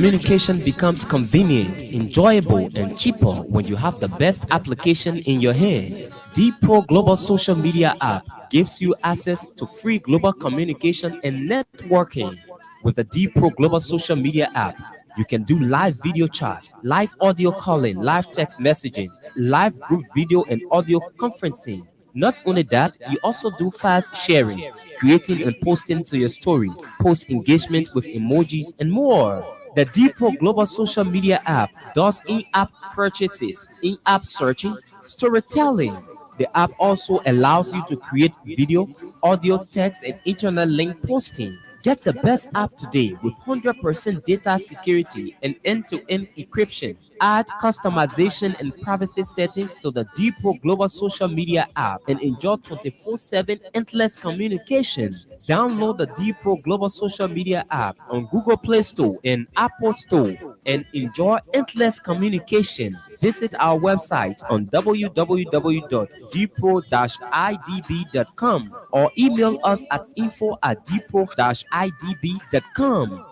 Communication becomes convenient, enjoyable, and cheaper when you have the best application in your hand. The Pro Global Social Media app gives you access to free global communication and networking. With the D Pro Global Social Media app, you can do live video chat, live audio calling, live text messaging, live group video and audio conferencing. Not only that, you also do fast sharing, creating and posting to your story, post engagement with emojis, and more. The Depot Global Social Media app does in-app purchases, in-app searching, storytelling. The app also allows you to create video, audio, text, and internet link posting. Get the best app today with 100% data security and end-to-end encryption. Add customization and privacy settings to the Depot Global Social Media app and enjoy 24/7 endless communication. Download the Depot Global Social Media app on Google Play Store and Apple Store and enjoy endless communication. Visit our website on www.dpro-idb.com or email us at info@dpro-idb.com.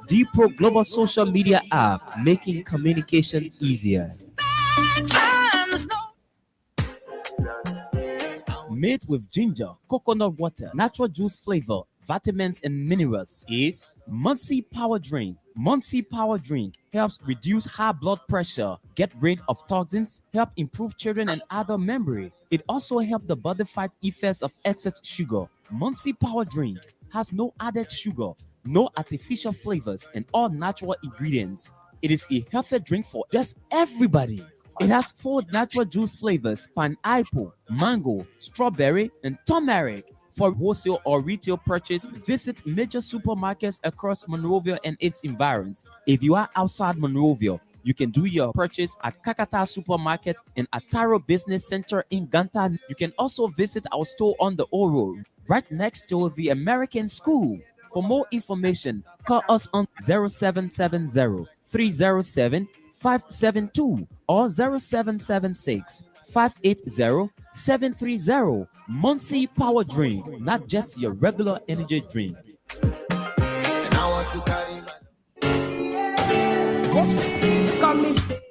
Depot Global Social Media app, making communication easier. Made with ginger, coconut water, natural juice flavor, vitamins and minerals is Muncie Power Drink. Muncie Power Drink helps reduce high blood pressure, get rid of toxins, help improve children and adult memory. It also helps the body fight effects of excess sugar. Muncie Power Drink has no added sugar, no artificial flavors, and all natural ingredients. It is a healthy drink for just everybody. It has 4 natural juice flavors: pineapple, mango, strawberry, and turmeric. For wholesale or retail purchase, visit major supermarkets across Monrovia and its environs. If you are outside Monrovia, you can do your purchase at Kakata Supermarket and Ataro Business Center in Ganta. You can also visit our store on the O Road, right next to the American School. For more information, call us on 0770 307 572 or 0776 580 730. Muncie Power Drink, not just your regular energy drink.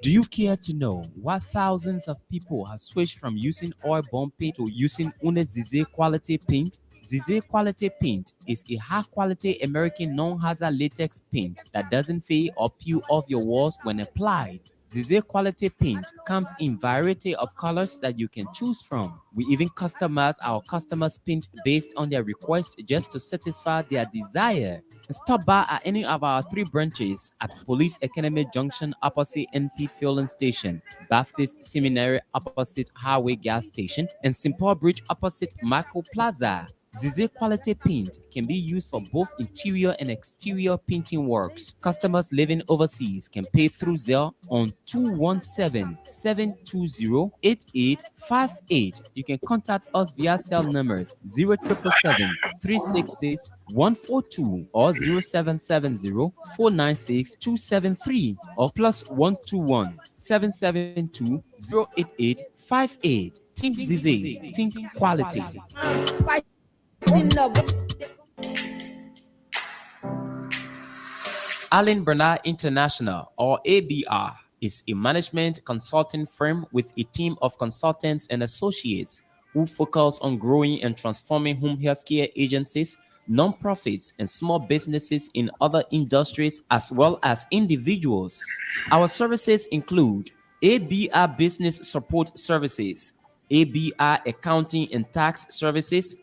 Do you care to know why thousands of people have switched from using oil-bomb paint to using Une Zize quality paint? Zize quality paint is a high-quality American non-hazard latex paint that doesn't fade or peel off your walls when applied. Zize quality paint comes in variety of colors that you can choose from. We even customize our customers' paint based on their request just to satisfy their desire. Stop by at any of our 3 branches at Police Academy Junction opposite NP Fueling Station, Baptist Seminary opposite Highway Gas Station, and Simple Bridge opposite Marco Plaza. Zize quality paint can be used for both interior and exterior painting works. Customers living overseas can pay through Zelle on 217-720-8858. You can contact us via cell numbers 0777 366 142 or 0770 496 273 or +121 772 08858. Think Zize, think quality. Allen Bernard International, or ABR, is a management consulting firm with a team of consultants and associates who focus on growing and transforming home healthcare agencies, nonprofits, and small businesses in other industries as well as individuals. Our services include ABR Business Support Services, ABR Accounting and Tax Services,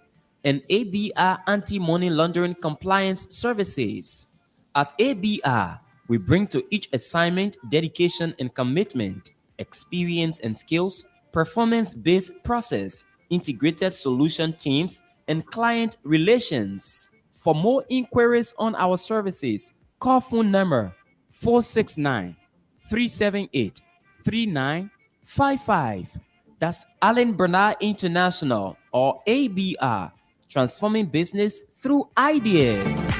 and ABR Anti-Money Laundering Compliance Services. At ABR, we bring to each assignment dedication and commitment, experience and skills, performance-based process, integrated solution teams, and client relations. For more inquiries on our services, call phone number 469-378-3955. That's Allen Bernard International, or ABR, transforming business through ideas.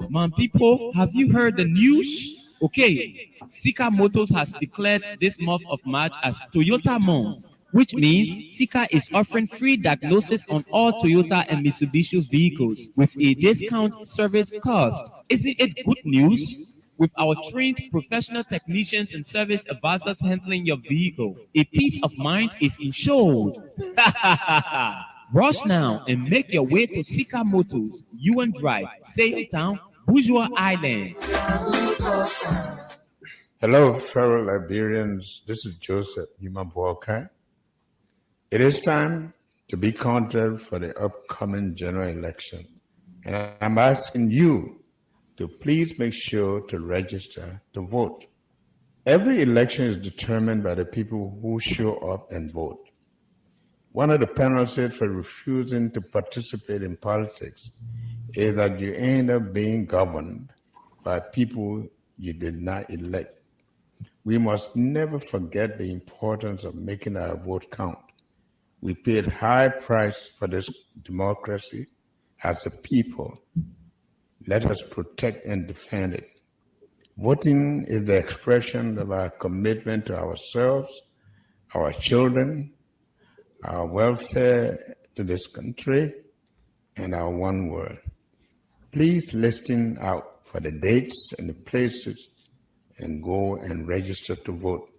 Man, people, have you heard the news? Okay, Sika Motors has declared this month of March as Toyota Month. which means Sika is offering free diagnosis on all Toyota and Mitsubishi vehicles with a discount service cost. Isn't it good news? With our trained professional technicians and service advisors handling your vehicle, a peace of mind is ensured. Rush now and make your way to Sika Motors, UN Drive, Sale Town, Bourgeois Island. Hello, fellow Liberians. This is Joseph Yumabuoka. It is time to be counted for the upcoming general election, and I'm asking you to please make sure to register to vote. Every election is determined by the people who show up and vote. One of the penalties for refusing to participate in politics is that you end up being governed by people you did not elect. We must never forget the importance of making our vote count. We paid high price for this democracy as a people. Let us protect and defend it. Voting is the expression of our commitment to ourselves, our children, our welfare to this country, and our one world. Please listen out for the dates and the places and go and register to vote.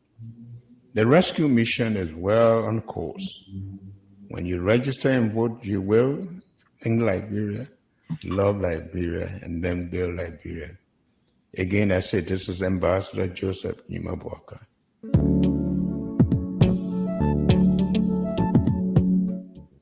The rescue mission is well on course. When you register and vote, you will think Liberia, love Liberia, and then build Liberia. Again, I say this is Ambassador Joseph Yumabuoka.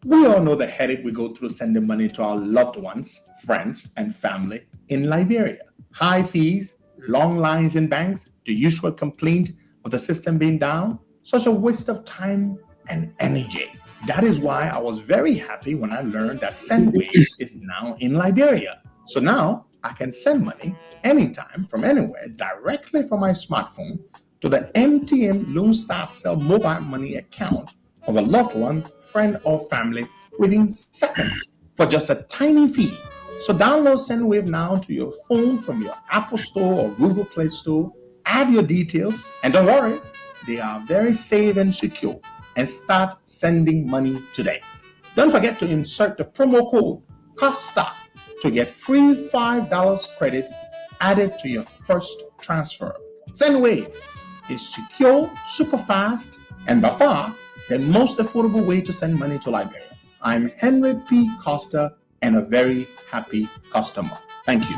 We all know the headache we go through sending money to our loved ones, friends, and family in Liberia. High fees, long lines in banks, the usual complaint of the system being down, such a waste of time and energy. That is why I was very happy when I learned that SendWave is now in Liberia. So now I can send money anytime from anywhere directly from my smartphone to the MTN Lone Star Cell mobile money account of a loved one, friend, or family within seconds for just a tiny fee. So download SendWave now to your phone from your Apple Store or Google Play Store. Add your details, and don't worry, they are very safe and secure. And start sending money today. Don't forget to insert the promo code COSTA to get free $5 credit added to your first transfer. SendWave is secure, super fast, and by far the most affordable way to send money to Liberia. I'm Henry P. Costa and a very happy customer. Thank you.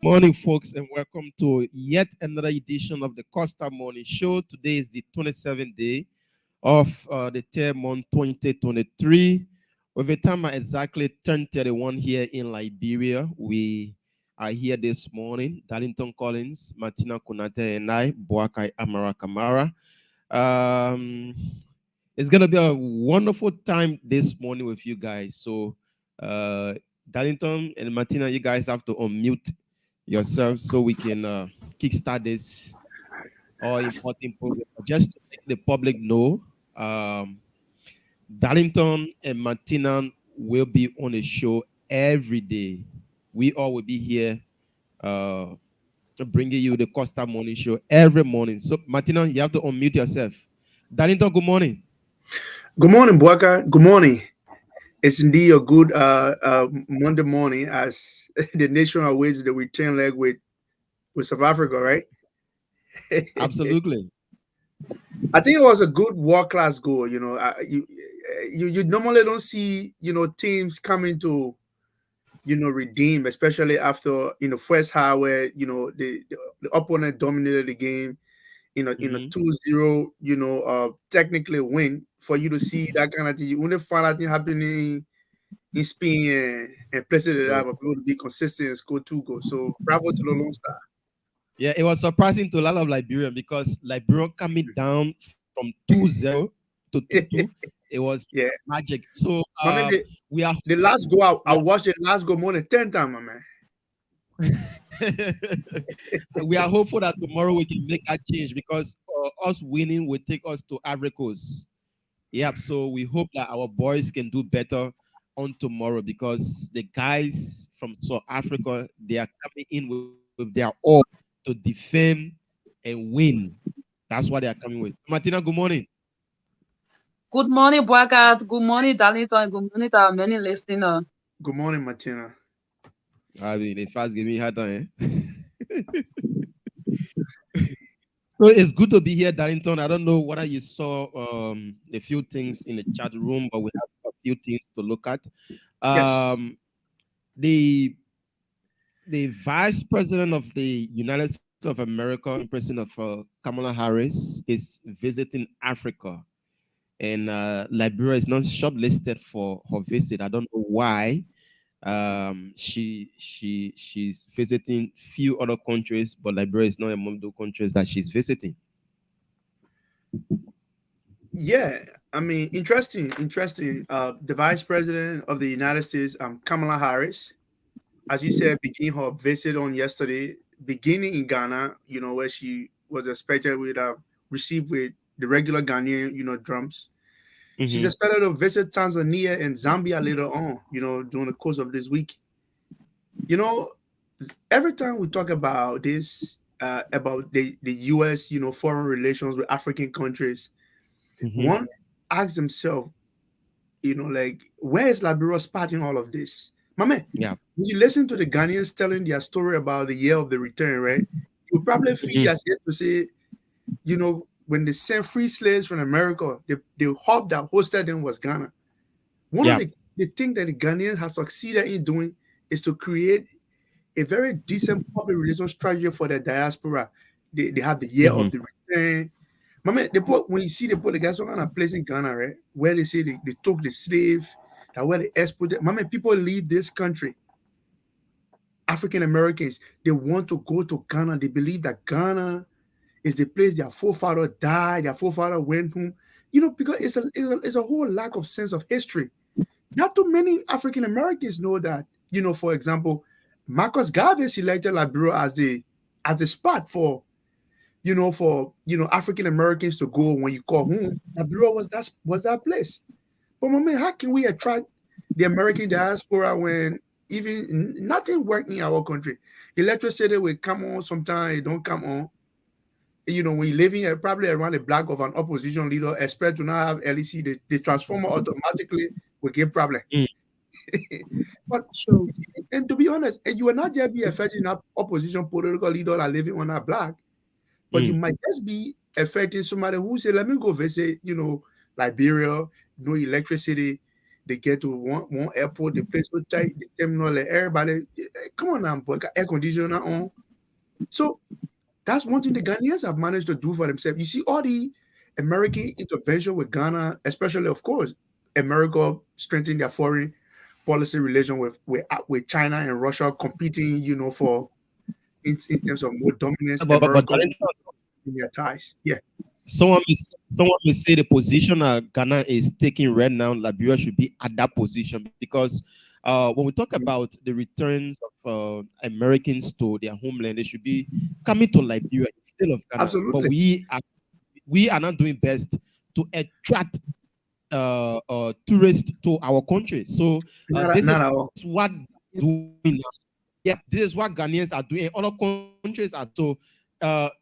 Morning, folks, and welcome to yet another edition of the Costa Morning Show. Today is the 27th day of the third month, 2023. With a time at exactly 10:31 here in Liberia, we are here this morning. Darlington Collins, Martina Kunate, and I, Boakai Amara Kamara. It's going to be a wonderful time this morning with you guys. So, Darlington and Martina, you guys have to unmute yourself so we can kickstart this all important program. Just to let the public know, Darlington and Martina will be on a show every day. We all will be here bringing you the Costa Morning Show every morning. So, Martina, you have to unmute yourself. Darlington, good morning. Good morning, Boaka. Good morning. It's indeed a good Monday morning as the nation awaits the return leg with South Africa, right? Absolutely. I think it was a good world-class goal. You know, you normally don't see, teams coming to, redeem, especially after, first half where, the opponent dominated the game, in a 2-0, technically win. For you to see that kind of thing, you wouldn't find that thing happening in Spain and places that have able to be consistent and score 2 goals. So bravo to the Lone Star. Yeah, it was surprising to a lot of Liberian because Liberian coming down from 2-0 to 2-2, it was magic. So we are the last goal. I watched the last goal more than 10 times, my man. We are hopeful that tomorrow we can make that change because us winning will take us to Ivory Coast. Yep. So we hope that our boys can do better on tomorrow because the guys from South Africa, they are coming in with their all to defend and win. That's what they are coming with. Martina, good morning. Good morning, Boakat. Good morning, Darlington. Good morning to our many listeners. Good morning, Martina. I mean, it fast giving hard time. So it's good to be here, Darlington. I don't know whether you saw a few things in the chat room, but we have a few things to look at. Yes. The vice president of the United States of America, in person of Kamala Harris, is visiting Africa, and Liberia is not shortlisted for her visit. I don't know why. She's visiting few other countries, but Liberia is not among the countries that she's visiting. Yeah, I mean, interesting. The vice president of the United States, Kamala Harris, as you said, began her visit on yesterday, beginning in Ghana, where she was expected with received with the regular Ghanaian, drums. She's expected to visit Tanzania and Zambia later on, during the course of this week. Every time we talk about this, about the U.S., foreign relations with African countries, one asks himself, like, where is Liberia spotting all of this? My man, Yeah. when you listen to the Ghanaians telling their story about the year of the return, right? You probably feel as if to say, when they sent free slaves from America, the hub that hosted them was Ghana. One of the things that the Ghanaians have succeeded in doing is to create a very decent public relations strategy for the diaspora. They have the year of the return. My man, when you see they put the guys on a place in Ghana, right, where they say they took the slave, that where they exported. My man, people leave this country. African Americans, they want to go to Ghana. They believe that Ghana is the place their forefather died, their forefather went home. Because it's a whole lack of sense of history. Not too many African Americans know that. For example, Marcus Garvey selected Liberia as the spot for African Americans to go when you call home. Liberia was that place. But my man, how can we attract the American diaspora when even nothing worked in our country? Electricity will come on sometimes, it don't come on. When you're living probably around the block of an opposition leader, expect to not have LEC, the transformer automatically will give problem. But and to be honest, and you will not just be affecting that opposition political leader that living on that block, but you might just be affecting somebody who say, let me go visit, Liberia, no electricity. They get to one airport, the place so tight, the terminal, everybody, come on now, boy, got air conditioner on. So that's one thing the Ghanaians have managed to do for themselves. You see all the American intervention with Ghana, especially, of course, America strengthening their foreign policy relation with China and Russia, competing, for in terms of more dominance. America in their ties. Yeah. Someone may say the position Ghana is taking right now, Liberia should be at that position, because when we talk about the returns of Americans to their homeland, they should be coming to Liberia instead of Ghana. Absolutely. But we are not doing best to attract tourists to our country. So this is what we're doing now. Yeah, this is what Ghanaians are doing. Other countries are. So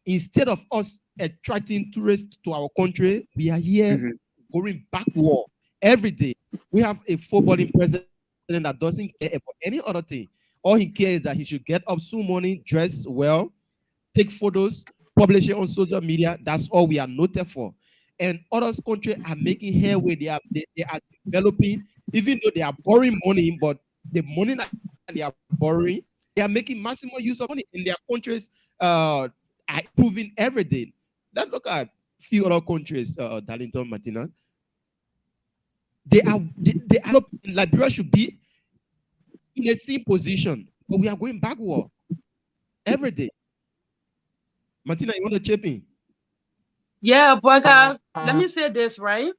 instead of us attracting tourists to our country, we are here going backward every day. We have a footballing president that doesn't care about any other thing. All he cares is that he should get up soon morning, dress well, take photos, publish it on social media. That's all we are noted for. And other countries are making headway. They are developing, even though they are borrowing money, but the money that they are borrowing, they are making maximum use of money in their countries. Are improving every day. Let's look at a few other countries, Darlington, Martina. They are Liberia should be in the same position, but we are going backward every day. Martina, you want to chip in? Yeah, Boakat, let me say this, right?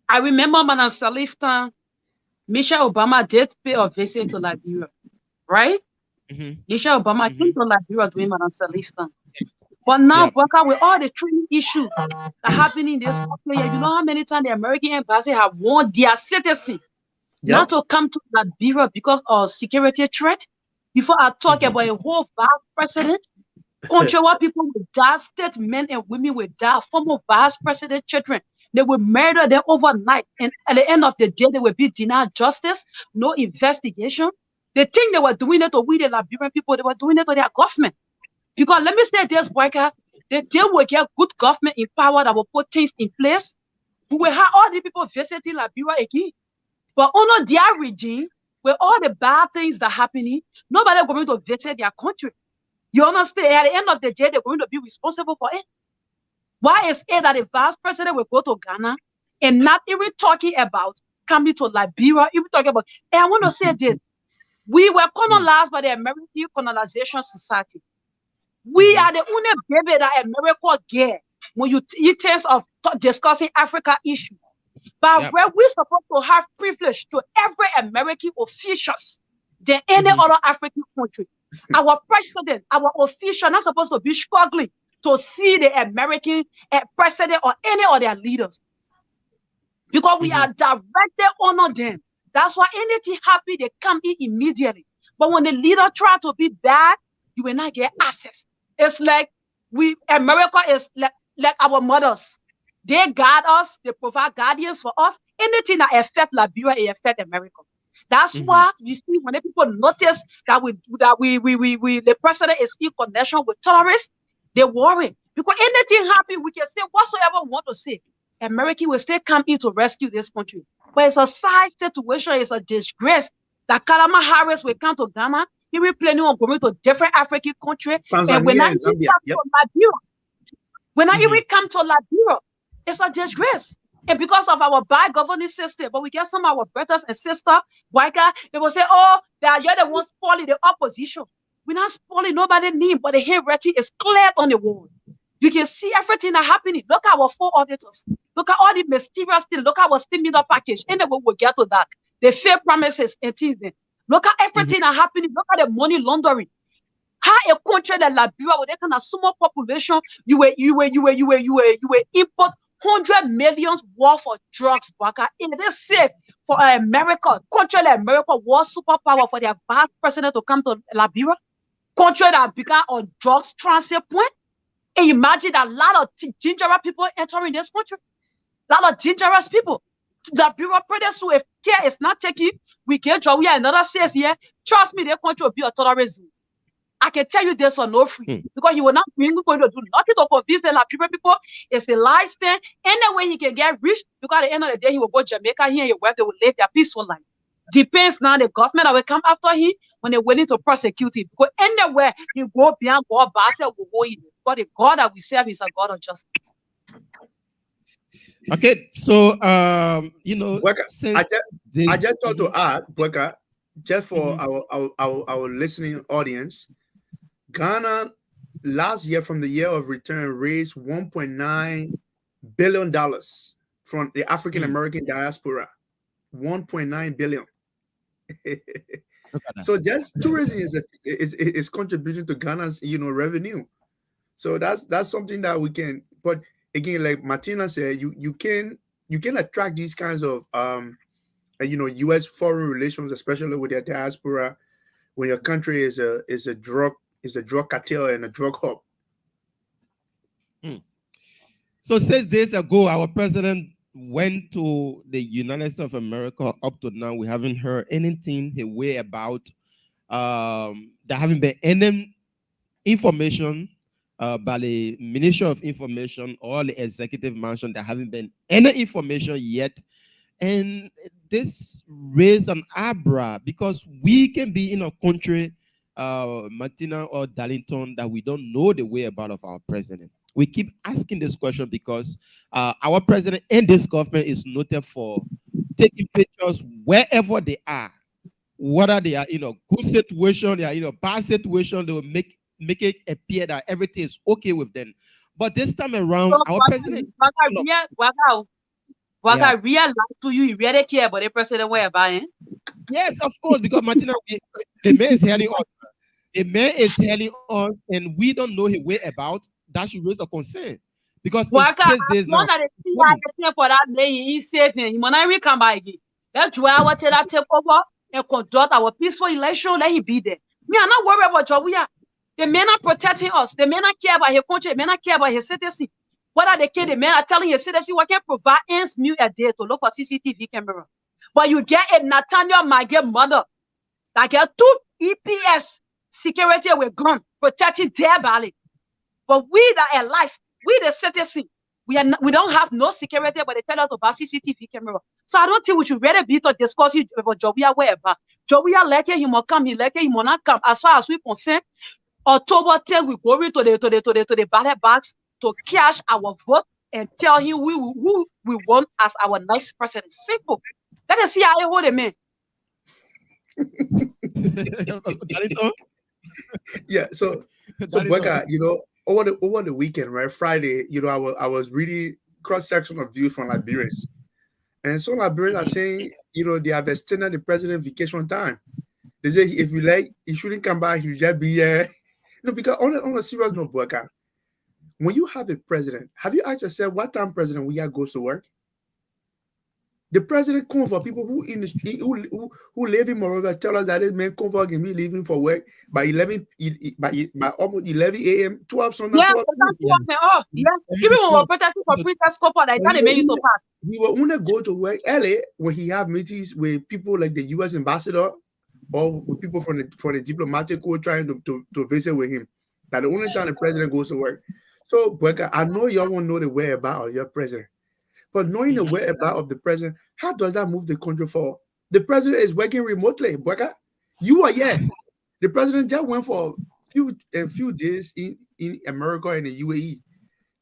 I remember Madam Salifton, Michelle Obama did pay a visit to Liberia, right? Michelle Obama came to Liberia during Madam Salifton. But now, Boakat, with all the training issues that happen in this country, you know how many times the American embassy have warned their citizens not to come to Liberia because of security threat? Before I talk about a whole vice president Country where people will die, state men and women will die, former vice president children. They will murder them overnight. And at the end of the day, they will be denied justice, no investigation. They think they were doing it to we the Liberian people, they were doing it to their government. Because let me say this, Boyka, the day we get good government in power that will put things in place, we will have all the people visiting Liberia again. But under their regime, with all the bad things that are happening, nobody is going to visit their country. You understand? At the end of the day, they're going to be responsible for it. Why is it that the vice president will go to Ghana and not even talking about coming to Liberia, even talking about, and I want to say this, we were colonized by the American Colonization Society. We are the only baby that America get when you in terms of discussing Africa issue. But where we're supposed to have privilege to every American officials than any other African country. Our president, our official, not supposed to be struggling to see the American president or any of their leaders. Because we are directly honor them. That's why anything happy, they come in immediately. But when the leader try to be bad, you will not get access. It's like America is like our mothers. They guide us, they provide guardians for us. Anything that affect Liberia, it affect America. That's why you see when the people notice that the president is in connection with terrorists, they worry. Because anything happen, we can say whatsoever we want to say. America will still come in to rescue this country. But it's a side situation, it's a disgrace that Kalama Harris will come to Ghana. He will planning on going to different African countries. And when I even come to Liberia, it's a disgrace. And because of our bad governing system, but we get some of our brothers and sisters, white guy, they will say, oh, you're the ones spoiling the opposition. We're not spoiling nobody's name, but the handwriting is clear on the wall. You can see everything that's happening. Look at our 4 auditors. Look at all the mysterious things. Look at our stimulus package. Anyway, we'll get to that. The fair promises and things. Look at everything that's happening. Look at the money laundering. How a country like Liberia with that kind of small population, you will import 100 millions worth of drugs, Baka. It is safe for America, country like America, was superpower for their vice president to come to Liberia. Country that began on drugs transit point. And imagine a lot of dangerous people entering this country. A lot of dangerous people. The Bureau products who if care is not taken, we get job. We are another says here. Trust me, their country will be a terrorism. I can tell you this for no free because he will not be going to do nothing to convince the Liberian people. It's a lifestyle. Any way he can get rich, because at the end of the day, he will go to Jamaica. He and your wife, they will live their peaceful life. Depends now the government that will come after him when they're willing to prosecute him. Because anywhere he go beyond God, Basel will go in. But the God that we serve is a God of justice. Okay, so I just thought to add, Bweka, just for our listening audience, Ghana last year from the year of return raised $1.9 billion from the African American diaspora. 1.9 billion. So just tourism is contributing to Ghana's revenue. So that's something that we can. But again, like Martina said, you can attract these kinds of U.S. foreign relations, especially with their diaspora, when your country is a drug cartel and a drug hub. So 6 days ago, our president went to the United States of America. Up to now, we haven't heard anything away about. There haven't been any information by the Ministry of Information or the Executive Mansion. There haven't been any information yet. And this raised an eyebrow because we can be in a country, Martina or Darlington, that we don't know the whereabouts of our president. We keep asking this question because our president and this government is noted for taking pictures wherever they are, whether they are in a good situation, they are in a bad situation, they will make it appear that everything is okay with them. But this time around, our president. I realize to you really care about the president whereabouts. Yes, of course, because Martina, the man is hearing us. The man is hearing us, and we don't know his whereabouts. That should raise a concern. Because it's 6 days now. For that day, he's saving. When I come by again, that's why I want to take over and conduct our peaceful election. Let him be there. Me, I'm not worried about you. The men are protecting us. The men are care about his country. The men are care about his citizen. What are the kids? The men are telling his citizen what can provide ends meal a day to look for CCTV camera. But you get a Nathaniel Maggie mother that get 2 EPS security with gun protecting their valley. But we that are alive, we the citizen, we don't have no security, but they tell us about CCTV camera. So I don't think we should really be to discuss it about Jovia wherever. Jovia like he must come, he like he must not come. As far as we concerned, October 10, we go into the ballot box to cash our vote and tell him who we want as our next president. Simple. Let us see how he hold it, man. Yeah, so Bweka, you know, over the weekend, right? Friday, you know, I was reading cross-section of views from Liberians. And some Liberians are saying, you know, they have extended the president vacation time. They say if you like, he shouldn't come back, he should just be here. You know, because on a serious note, Bweka, when you have a president, have you asked yourself what time President Weah goes to work? The president come for people who in the street who live in Moreover tell us that this man come for me leaving for work by 11 by almost 11 a.m. 12 something. Yeah, 12 oh, yeah. Even when we're protesting for princess couple, I can't make you so fast. We will only go to work early when he have meetings with people like the U.S. ambassador or with people from the diplomatic corps trying to visit with him. That's the only time the president goes to work. So, Bweka, I know y'all won't know the whereabouts of your president. But knowing the whereabouts of the president, how does that move the country forward? The president is working remotely, Bweka. You are here. The president just went for a few days in America and the UAE.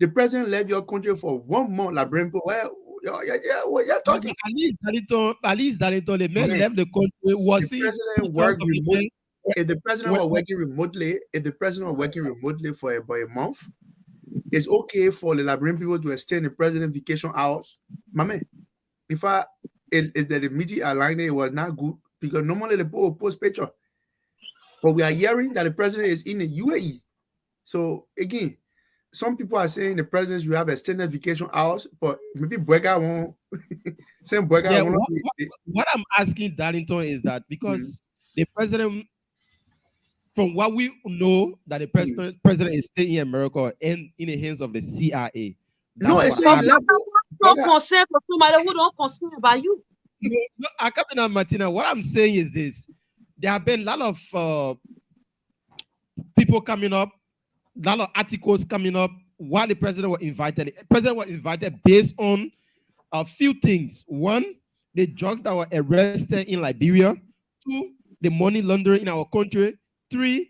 The president left your country for 1 month, like Brempo. What you're talking? At least Darlington, the man left the country. Was he? If the president was working remotely, for about a month, it's okay for the Liberian people to extend the president vacation hours. My man, in fact, it's that the media aligned it was not good because normally the people post picture. But we are hearing that the president is in the UAE. So again, some people are saying the president should have extended vacation hours, but maybe Bweka won't. Same Bweka won't. What I'm asking Darlington is that because the president, from what we know, that the president is staying in America and in the hands of the CIA. No, it's not concerned for somebody who don't concern about you. Captain Martina, what I'm saying is this: there have been a lot of people coming up, a lot of articles coming up while the president was invited. The president was invited based on a few things. One, the drugs that were arrested in Liberia. Two, the money laundering in our country. 3,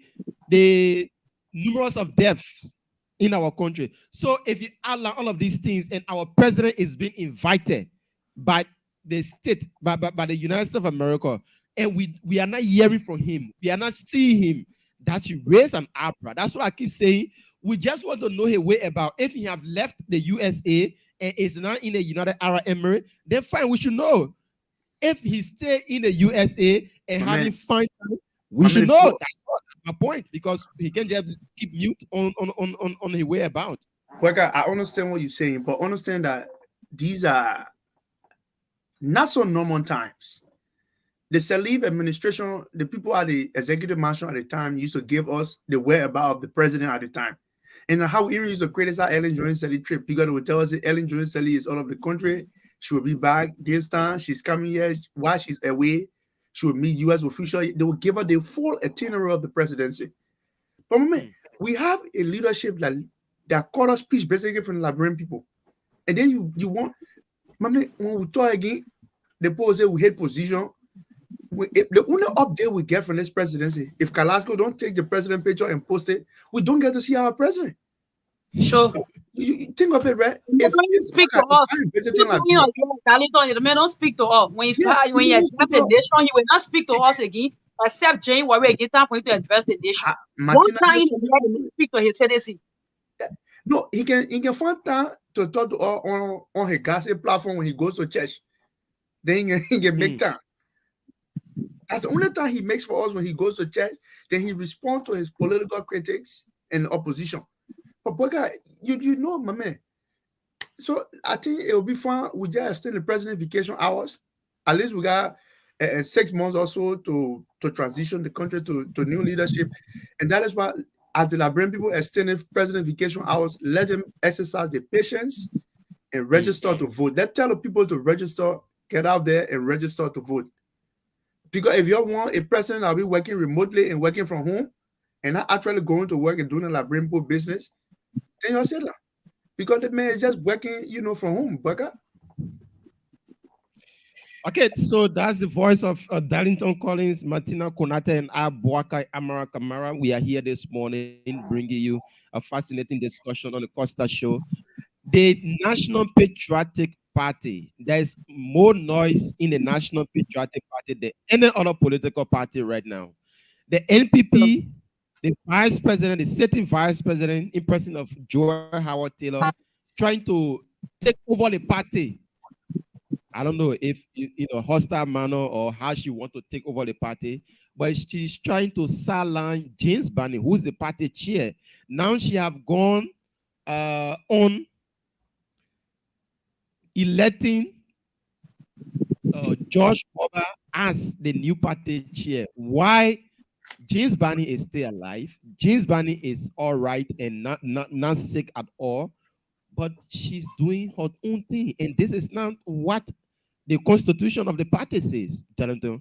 the numerous of deaths in our country. So if you outline all of these things and our president is being invited by the state, by the United States of America, and we are not hearing from him, we are not seeing him, that should raise an eyebrow. That's what I keep saying. We just want to know his way about. If he have left the USA and is now in the United Arab Emirates, then fine, we should know. If he stay in the USA and having fine time, we should know. That's my point, because he can just keep mute on his way about. Bweka, I understand what you're saying, but understand that these are not so normal times. The Salif administration, the people at the executive mansion at the time used to give us the whereabouts of the president at the time. And how we even used to criticize Ellen Jones-Sally trip because they would tell us that Ellen Jones-Sally is out of the country. She will be back this time. She's coming here while she's away. She would meet U.S. officials. They would give her the full itinerary of the presidency. But we have a leadership that caught us speech basically from the Liberian people. And then you want, when we talk again, the people say we hate position. The only update we get from this presidency, if Carrasco don't take the president picture and post it, we don't get to see our president. Sure. You think of it, right? If you speak to us, the man don't speak to us. When you address the nation, he will not speak to us again, except January again time for you to address the nation. One time he speak to his citizen. No, he can find time to talk to us on his gossip platform when he goes to church. Then he can make time. That's the only time he makes for us when he goes to church. Then he responds to his political critics and opposition. But Bweka, you know, my man. So I think it will be fun. We just extend the president vacation hours. At least we got 6 months or so to transition the country to new leadership. And that is why as the Liberian people extended president vacation hours, let them exercise their patience and register to vote. Let's tell the people to register, get out there and register to vote. Because if you want a president that'll be working remotely and working from home and not actually going to work and doing a Liberian people business, then you're settler. Because the man is just working, from home, bugger. Okay, so that's the voice of Darlington Collins, Martina Konate, and Abuaka Amara Kamara. We are here this morning bringing you a fascinating discussion on the Costa Show. The National Patriotic Party, there's more noise in the National Patriotic Party than any other political party right now. The NPP, the vice president, the sitting vice president, in person of Joe Howard Taylor, trying to take over the party. I don't know if in a hostile manner or how she want to take over the party, but she's trying to sideline James Barney, who's the party chair. Now she have gone on electing George Boba as the new party chair. Why James Barney is still alive? James Barney is all right and not sick at all, but she's doing her own thing, and this is not what the constitution of the party says. The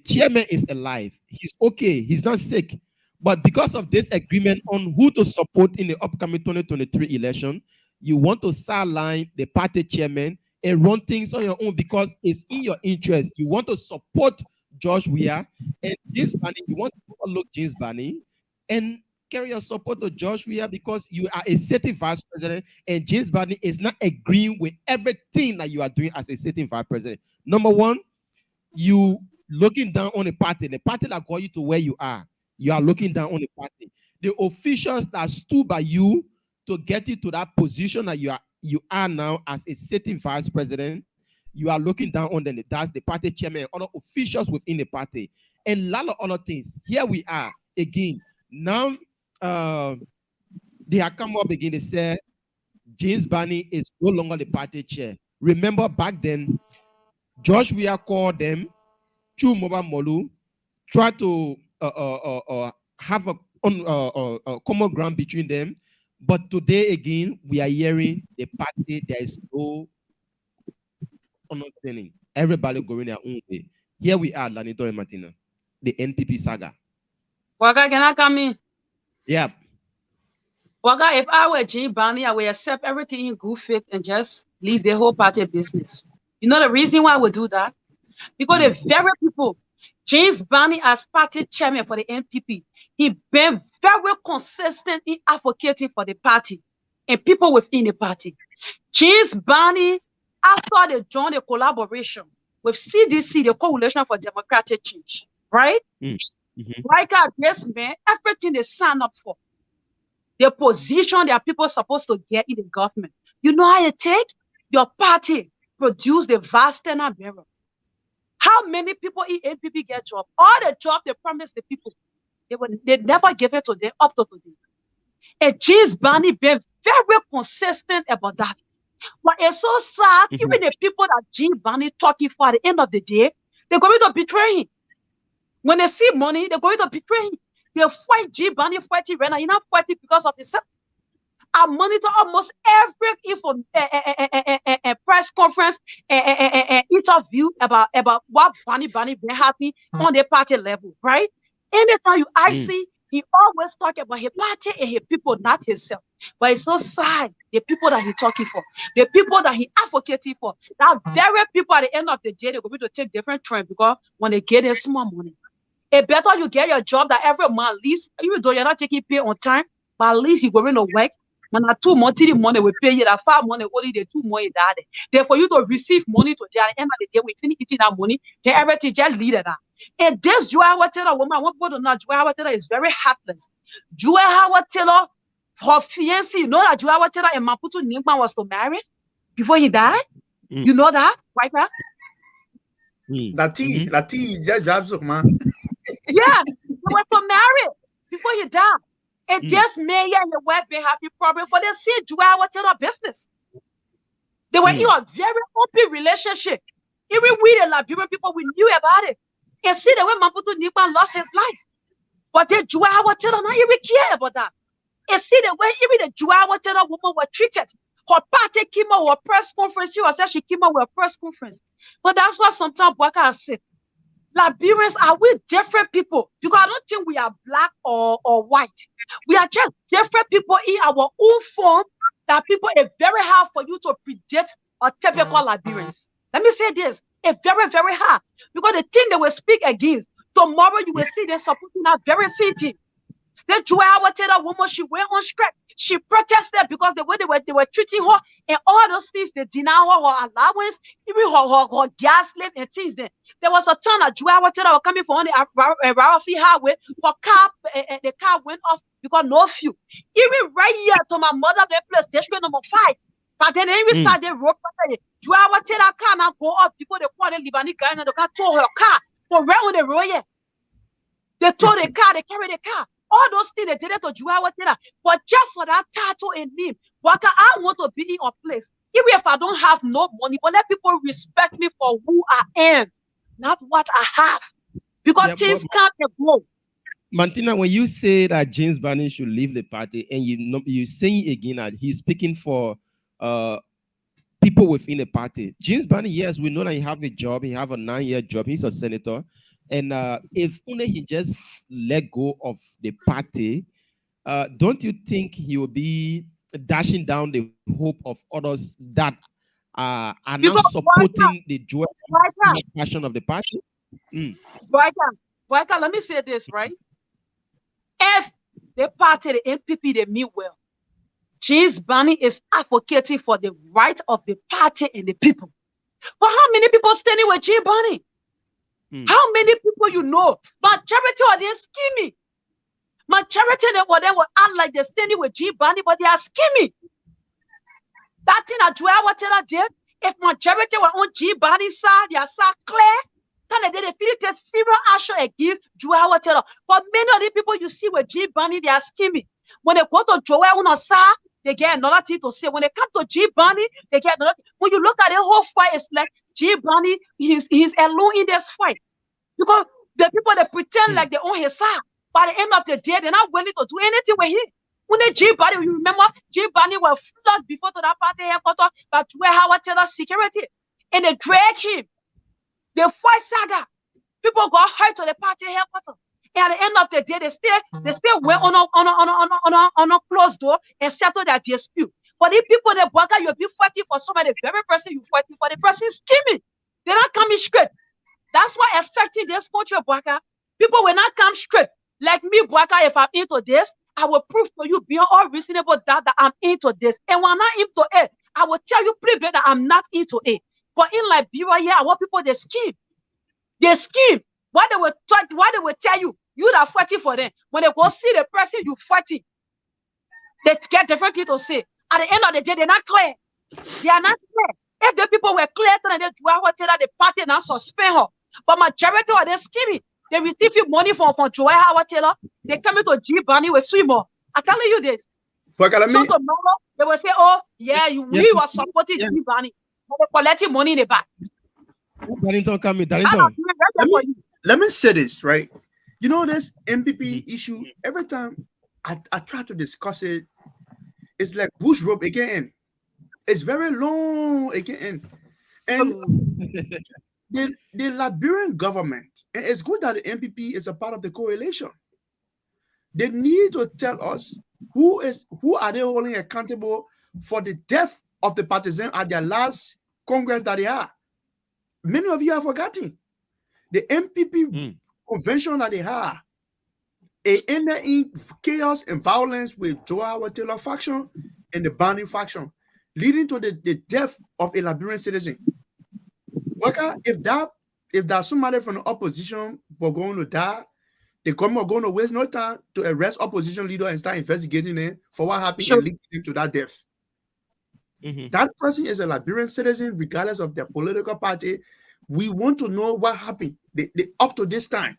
chairman is alive. He's okay. He's not sick. But because of this agreement on who to support in the upcoming 2023 election, you want to sideline the party chairman and run things on your own because it's in your interest. You want to support George Weah and James Barney. You want to overlook James Barney and carry your support to George Weah because you are a sitting vice president and James Barney is not agreeing with everything that you are doing as a sitting vice president. Number one, you looking down on the party that got you to where you are. You are looking down on the party. The officials that stood by you to get you to that position that you are now as a sitting vice president, you are looking down on them. That's the party chairman and other officials within the party. And a lot of other things. Here we are again. Now, they have come up again. They said James Barney is no longer the party chair. Remember back then, George Weah called them, Chu Moba Molu, try to have a common ground between them. But today again, we are hearing the party, there is no understanding. Everybody going their own way. Here we are, Lanito and Martina, the NPP saga. Waka, can I come in? Yeah. Waka, if I were Jim Barney, I would accept everything in good faith and just leave the whole party business. You know the reason why I would do that? Because the very people, James Barney as party chairman for the NPP, he been very consistent in advocating for the party and people within the party. James Barney, after they joined the collaboration with CDC, the Coalition for Democratic Change, right? Right out this man, everything they sign up for, the position that people supposed to get in the government. You know how it takes? Your party produce the vast tenant barrel. How many people in NPP get job? All the job they promised the people, they never give it to them up to today. And James Barney been very consistent about that. But it's so sad, even the people that James Barney talking for at the end of the day, they're going to betray him. When they see money, they're going to betray him. They fight James Barney fighting right now. You're not fighting because of himself. I monitor almost every info, press conference, interview about what Barney been happy on the party level, right? Anytime I see, he always talk about his party and his people, not himself. But it's so sad, the people that he talking for, the people that he advocating for, that very people at the end of the day, they're going to take different trend because when they get their small money, it better you get your job that every month, at least, even though you're not taking pay on time, but at least you're going to work. When 2 months, 3 money will pay you, that 5 money, only the 2 money that. Therefore, you to receive money to the end of the day, we finish eating that money, then everything just lead that. And this Joy Howard Taylor woman, I want people to know Joy Howard Taylor is very heartless. Joy Howard Taylor, her fiancé, you know that Joy Howard Taylor and Maputo Ningman was to marry before he died? You know that, right now? La T just drives up, man. Yeah, they were to marry before he died. And this man and the wife been having problem for they see Joy Howard Taylor business. They were in a very open relationship. Even we, the Liberian people, we knew about it. And see the way Maputo Ningman lost his life. But the Joa was telling not even care about that. You see the way even the Joa was telling woman were treated. Her party came out with a press conference. She was said she came out with a press conference. But that's what sometimes Bwaka said. Liberians, are we different people? Because I don't think we are black or white. We are just different people in our own form that people are very hard for you to predict or typical Liberians. Let me say this. It's very, very hard. Because the thing they will speak against, tomorrow you will see them supporting that very city. The Joa tell that woman she went on strike. She protested because the way they were treating her and all those things, they deny her allowance, even her gas slave and things. There was a ton of Joa tell that were coming from the Rafi highway. Her car, the car went off because no fuel. Even right here to my mother, the place, district number 5. But then they even started road. Joa tell that car now go up because they call the Lebanese guy and they can't tow her car. But right on the road here, they tow the car, they carry the car. All those things they did it to Joa, but just for that title and name, Waka, I want to be in a place. Even if I don't have no money, but let people respect me for who I am, not what I have. Because things can't go. Martina, when you say that James Barney should leave the party, and you're saying again that he's speaking for people within the party. James Barney, yes, we know that he have a job. He have a 9-year job. He's a senator. And if only he just let go of the party, don't you think he will be dashing down the hope of others that are now supporting the joy passion of the party? Boyka, let me say this, right? If the party, the NPP, they meet well, James Barney is advocating for the right of the party and the people. But how many people standing with James Barney? How many people you know? Majority are they scheming. Majority they will act like they're standing with G Barney, but they are scheming. That thing that Joa Watera did, if majority were on G Barney's side, their side clear, then they feel it a serious action against Joa Watera. But many of the people you see with G Barney, they are scheming. When they go to Joa on side, they get another thing to say. When they come to G Barney, they get another. When you look at the whole fight, it's like G Barney, he's alone in this fight. Because the people that pretend like they own his side, by the end of the day, they're not willing to do anything with him. When they G Barney, you remember G Barney was flogged before to that party headquarters, but where Howard Taylor security, and they drag him. They fight saga. People got hurt to the party headquarters. And at the end of the day, they still went on a closed door and settle their dispute. But if people in the bunker, you'll be fighting for somebody, the very person you're fighting for, the person is scheming. They're not coming straight. That's why affecting this country, Bwaka. People will not come straight. Like me, Bwaka, if I'm into this, I will prove to you beyond all reasonable doubt that I'm into this. And when I'm not into it, I will tell you pretty bad that I'm not into it. But in Liberia, yeah, I want people they scheme. They scheme. Why they will tell you that fighting for them. When they go see the person you fighting, they get different things to say. At the end of the day, they're not clear. They are not clear. If the people were clear, then they do whatever the party now suspend her. But majority of them scheming. They receive money from Joy Howard Taylor. They come into G Barney with swimmer. I'm telling you this. So tomorrow they will say, "Oh yeah, we were supporting G Barney. They were collecting money in the back." Let me say this, right? You know this MPP issue. Every time I try to discuss it, it's like bush rope again. It's very long again, and the Liberian government, and it's good that the MPP is a part of the coalition. They need to tell us who are they holding accountable for the death of the partisan at their last Congress that they had. Many of you have forgotten the MPP convention that they had. It ended in chaos and violence with Joa Taylor faction and the Barney faction, leading to the death of a Liberian citizen. If there's somebody from the opposition were going to die, the government are going to waste no time to arrest opposition leader and start investigating them for what happened and linking them to that death. That person is a Liberian citizen, regardless of their political party. We want to know what happened. Up to this time,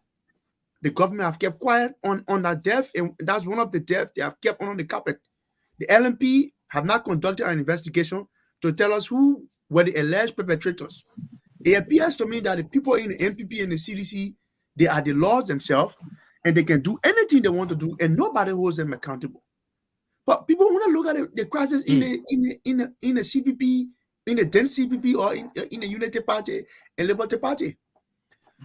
the government have kept quiet on that death, and that's one of the deaths they have kept on the carpet. The LNP have not conducted an investigation to tell us who were the alleged perpetrators. It appears to me that the people in the MPP and the CDC, they are the laws themselves, and they can do anything they want to do, and nobody holds them accountable. But people want to look at the crisis in the CPP, in the dense CPP, or in the Unity Party and Liberty Party.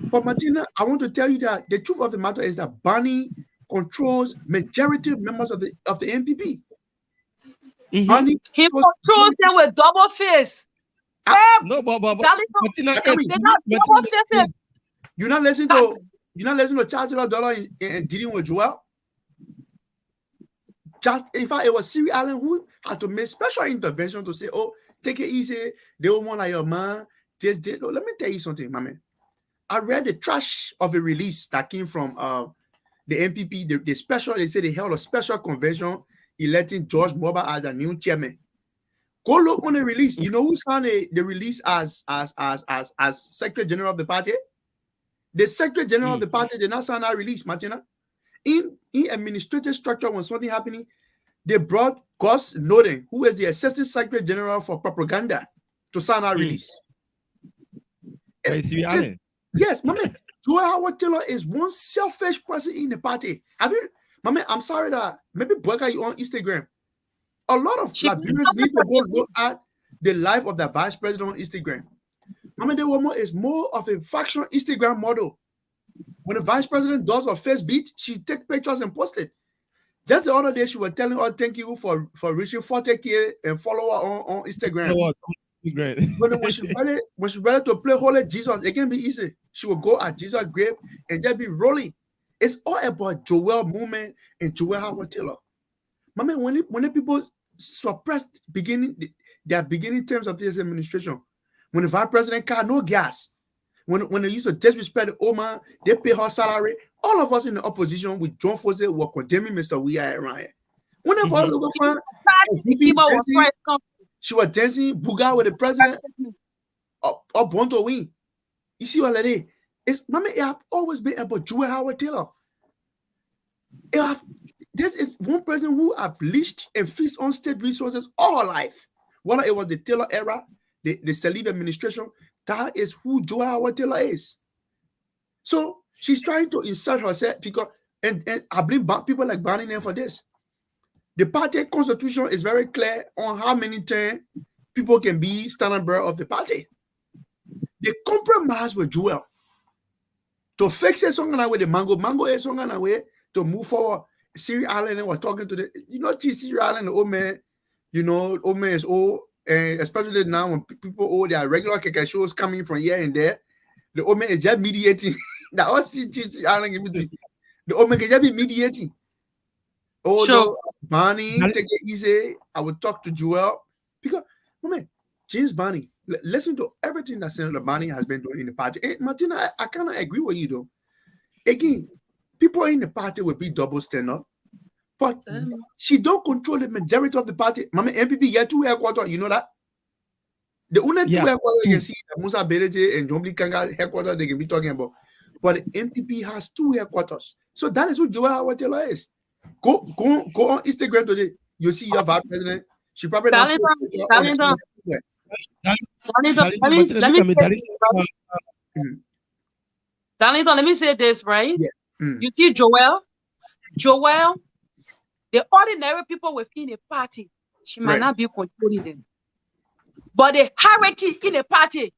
But Martina, I want to tell you that the truth of the matter is that Barney controls majority members of the NPP. Barney he controls them with double face. No, but Martina, you're not listening to Chancellor Dollar and dealing with Joel. Just in fact, it was Siri Allen who had to make special intervention to say, "Oh, take it easy. They don't want like your man." No, let me tell you something, my man. I read the trash of a release that came from the NPP. They said they held a special convention electing George Moba as a new chairman. Go look on the release. You know who signed the release as Secretary General of the party? The Secretary General of the party did not sign that release, Martina. In administrative structure, when something happening, they brought Gus Noden, who is the Assistant Secretary General for Propaganda, to sign that release. Yes, my man. Joel Howard Taylor is one selfish person in the party. My man, I'm sorry that maybe Boyka you on Instagram. A lot of Liberians need to go look at the life of the vice president on Instagram. My man, is more of a faction Instagram model. When the vice president does her first beat, she take pictures and post it. Just the other day, she was telling her thank you for reaching 40K and follower on Instagram. When she's ready to play Holy Jesus, it can be easy. She will go at Jesus' grave and just be rolling. It's all about Joel movement and Joel Howard Taylor. My man, when the people suppressed their beginning terms of this administration, when the vice president got no gas, when they used to disrespect the old man, they pay her salary. All of us in the opposition with John Fosse were condemning Mr. We are around here. Whenever I look at she was dancing Buga with the president up want to win. You see what that is? It's it have always been about Joel Howard Taylor. This is one president who have leashed and feast on state resources all her life. Whether it was the Taylor era, the Saliva administration, that is who Joel Howard Taylor is. So she's trying to insert herself because, and I blame people like Barney there for this. The party constitution is very clear on how many times people can be standard bearer of the party. They compromise with Joel to fix it something with the Mango is something way to move forward. Siri Allen and we're talking to Siri Allen, the old man, old man is old, and especially now when people old, there are regular keke shows coming from here and there. The old man is just mediating. Now all Siri Allen in between. The old man can just be mediating. Oh no, Barney, take it easy. I will talk to Joel because, man, James Barney, listen to everything that Senator Barney has been doing in the party. And Martina, I kind of agree with you though. Again, people in the party will be double standard, but she don't control the majority of the party. Mama, MPP get 2 headquarters. You know that? The only 2 headquarters you can see Musa Berete and Jombli Kanga headquarters they can be talking about. But the MPP has 2 headquarters. So that is what Joel Howard Taylor is. Go on Instagram today. You'll see your vice president. She probably let me say this, right? Yeah. You see Joel, the ordinary people within a party, she might not be controlling them. But the hierarchy in a party,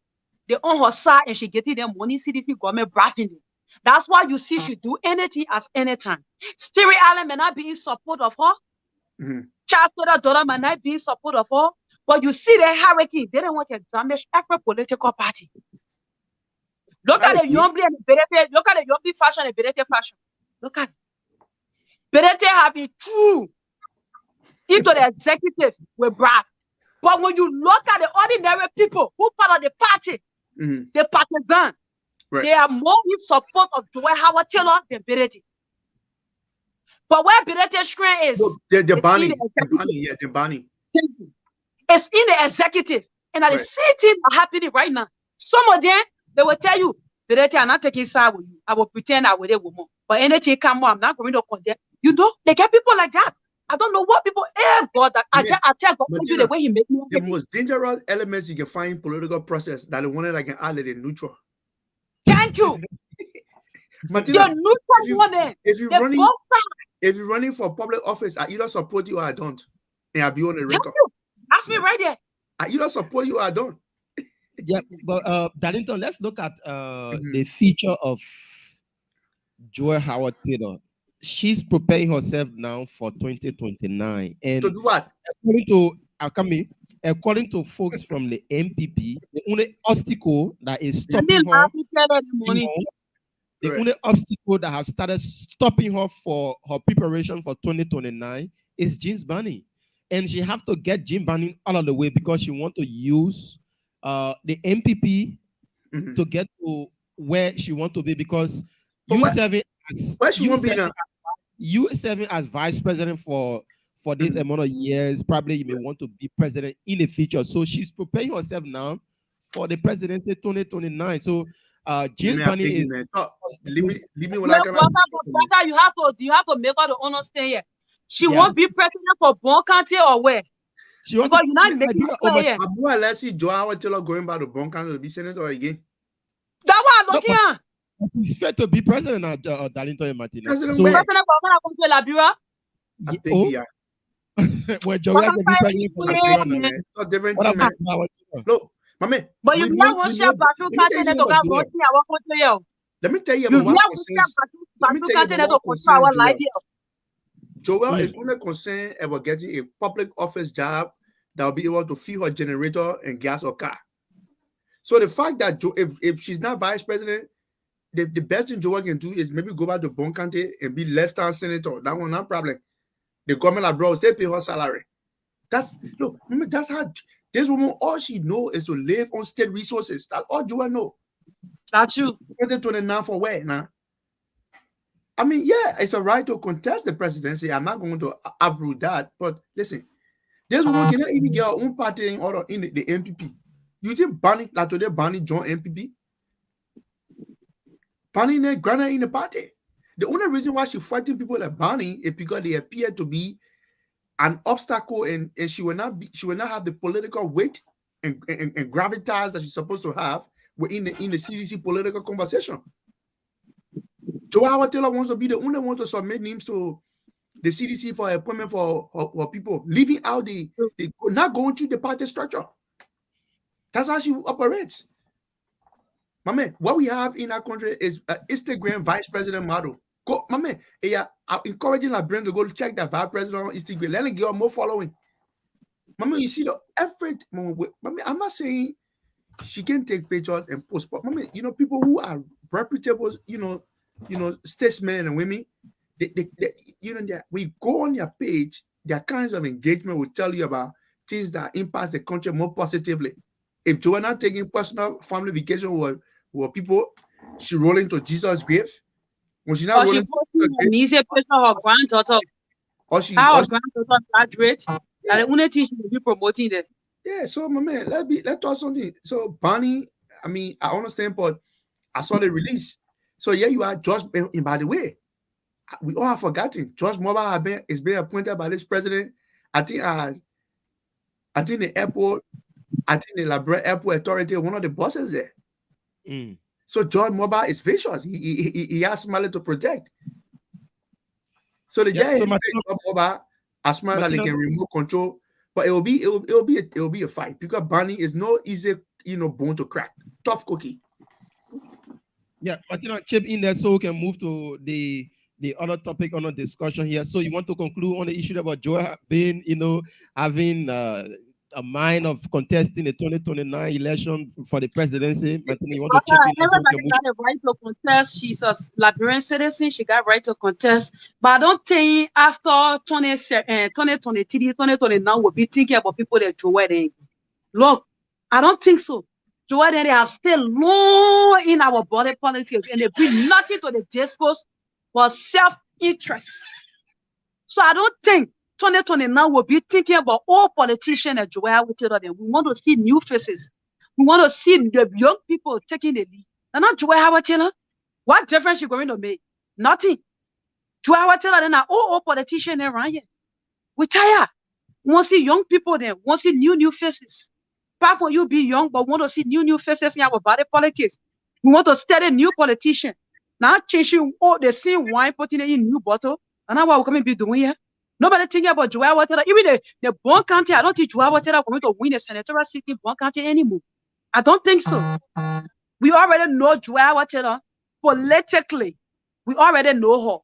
they own her side and she getting them money, CDP government brashing them. That's why you see she do anything at any time. Siri Allen may not be in support of her. Charles Dollar may not be in support of her. But you see the hierarchy, they don't want to damage every political party. Look at the Yombly and the Berete, look at the Yombly fashion and Berete fashion. Look at it. Berete have been true into the executive with Brad. But when you look at the ordinary people who part of the party, the partisan, they are more in support of Joel Howard Taylor than Berete. But where Berete's screen is, the Barney. It's in the executive. And I see things are happening right now. Some of them, they will tell you, Berete, I'm not taking side with you. I will pretend I will a woman. But anything come on, I'm not going to condemn. You know, they get people like that. I don't know what people God that I tell God to do the way he made me. The most dangerous elements you can find in political process that the one that I can add it in neutral. Thank you. Martina, The neutral woman. if you're They running, both if you're running for public office, I either support you or I don't, and I'll be on the tell record. you. Ask me right there. I either support you or I don't. Yeah, but Darlington, let's look at Mhm. the feature of Joy Howard Taylor. She's preparing herself now for 2029, and To do what? according to Akami, according to folks from the MPP, the only obstacle that is Let me stopping her, laugh me tell her in the morning. the Correct. only obstacle that have started stopping her for her preparation for 2029 is James Barney, and she have to get Jim Barney out of the way because she want to use the MPP Mhm. to get to where she want to be, because But you where- serving as Where she you won't be serving now? you serving as vice president for this amount of years, probably you may want to be president in the future. So she's preparing herself now for the presidency 2029. So James Man, I Barney beg you, is man. Talk. Leave me what Well, I can. Brother, you have to make her to understand here. She Yeah. won't be president for Bon County or where? she want Because to you're not making it clear here. My boy, let's see Joe Howard Taylor going back to Bunkan to be senator again. That's what I'm No, looking but- at. it's fair to be president at Darlington and Martinez. President So where? President for Ghana come to Liberia. I beg oh, you, yeah. when Joe can be president for Yeah, Liberia now, man. Man, it's a different what thing, man. about Howard Taylor? Look, my man. But you we know know- what we share know- Batu let me tell County you to about go Joel. to our country. Let me tell you You about know what what share concerns. Let me Batu tell you County about to what control our concerns life Joel. here. Joel is only concerned about getting a public office job that will be able to feed her generator and gas her car. So the fact that if she's not vice president, the best thing Joel can do is maybe go back to Bon County and be left-hand senator. That one, not problem. The government abroad, they pay her salary. Remember, that's how this woman, all she know is to live on state resources. That's all Joel know. That's true. 2029 for where now? I mean, yeah, it's a right to contest the presidency. I'm not going to uproot that. But listen, this woman cannot even get her own party in order in the MPP. You think Barney, like today, Barney joined MPP? Barney and Grana in the party. The only reason why she's fighting people like Barney is because they appear to be an obstacle, and she will not have the political weight and gravitas that she's supposed to have in the CDC political conversation. Joe Howard Taylor wants to be the only one to submit names to the CDC for appointment for people, leaving out the not going through the party structure. That's how she operates. My man, what we have in our country is an Instagram vice president model. Go, my man, yeah, I'm encouraging Librarians to go check that vice president on Instagram. Let them get more following. My man, you see the effort. My man, I'm not saying she can take pictures and post, but my man, people who are reputable, statesmen and women, we go on their page, their kinds of engagement will tell you about things that impact the country more positively. If Joanna taking personal family vacation with people, she rolling to Jesus' grave. When she not Or she rolling posting her niece a picture of her granddaughter. or she How or her she- granddaughter graduate. Yeah. And the only thing she will be promoting there. yeah, so my man, let's talk something. So Barney, I mean, I understand, but I saw the release. So yeah, you are George. And by the way, we all have forgotten George Mobile is being appointed by this president. I think the airport, I think the Labrador Airport Authority, one of the bosses there. Mm. So George Mobile is vicious. He has somebody to protect. So the Yeah, so George Mobile has somebody that they can remove control, but it will be a fight because Barney is no easy bone to crack. Tough cookie. Yeah, Martina, chip in there so we can move to the other topic on the discussion here. So you want to conclude on the issue about Joe being, having a mind of contesting the 2029 election for the presidency. Martina, you want to chip in there so we Everybody can got a right to contest. She's a Liberian citizen. She got right to contest. But I don't think after 2023, 2029, we'll be thinking about people that Joe Biden. Look, I don't think so. Joe Biden, they have stayed long in our body politics and they bring nothing to the discourse but self-interest. So I don't think 2029 will be thinking about all politicians and Joe Biden. We want to see new faces. We want to see the young people taking the lead. They're not Joe Howard Taylor. What difference you going to make? Nothing. Joe Howard Taylor, they're not all politicians around here. We're tired. We want to see young people there. We want to see new faces. Apart from you be young, but we want to see new faces in our body politics. We want to study new politicians. Now changing all the same wine, putting it in new bottle. And now what we're coming to be doing here? Nobody thinking about Joao Watera. Even the Bon County, I don't think Joao Watera going to win the senatorial seat in Bon County anymore. I don't think so. We already know Joao Watera politically. We already know her.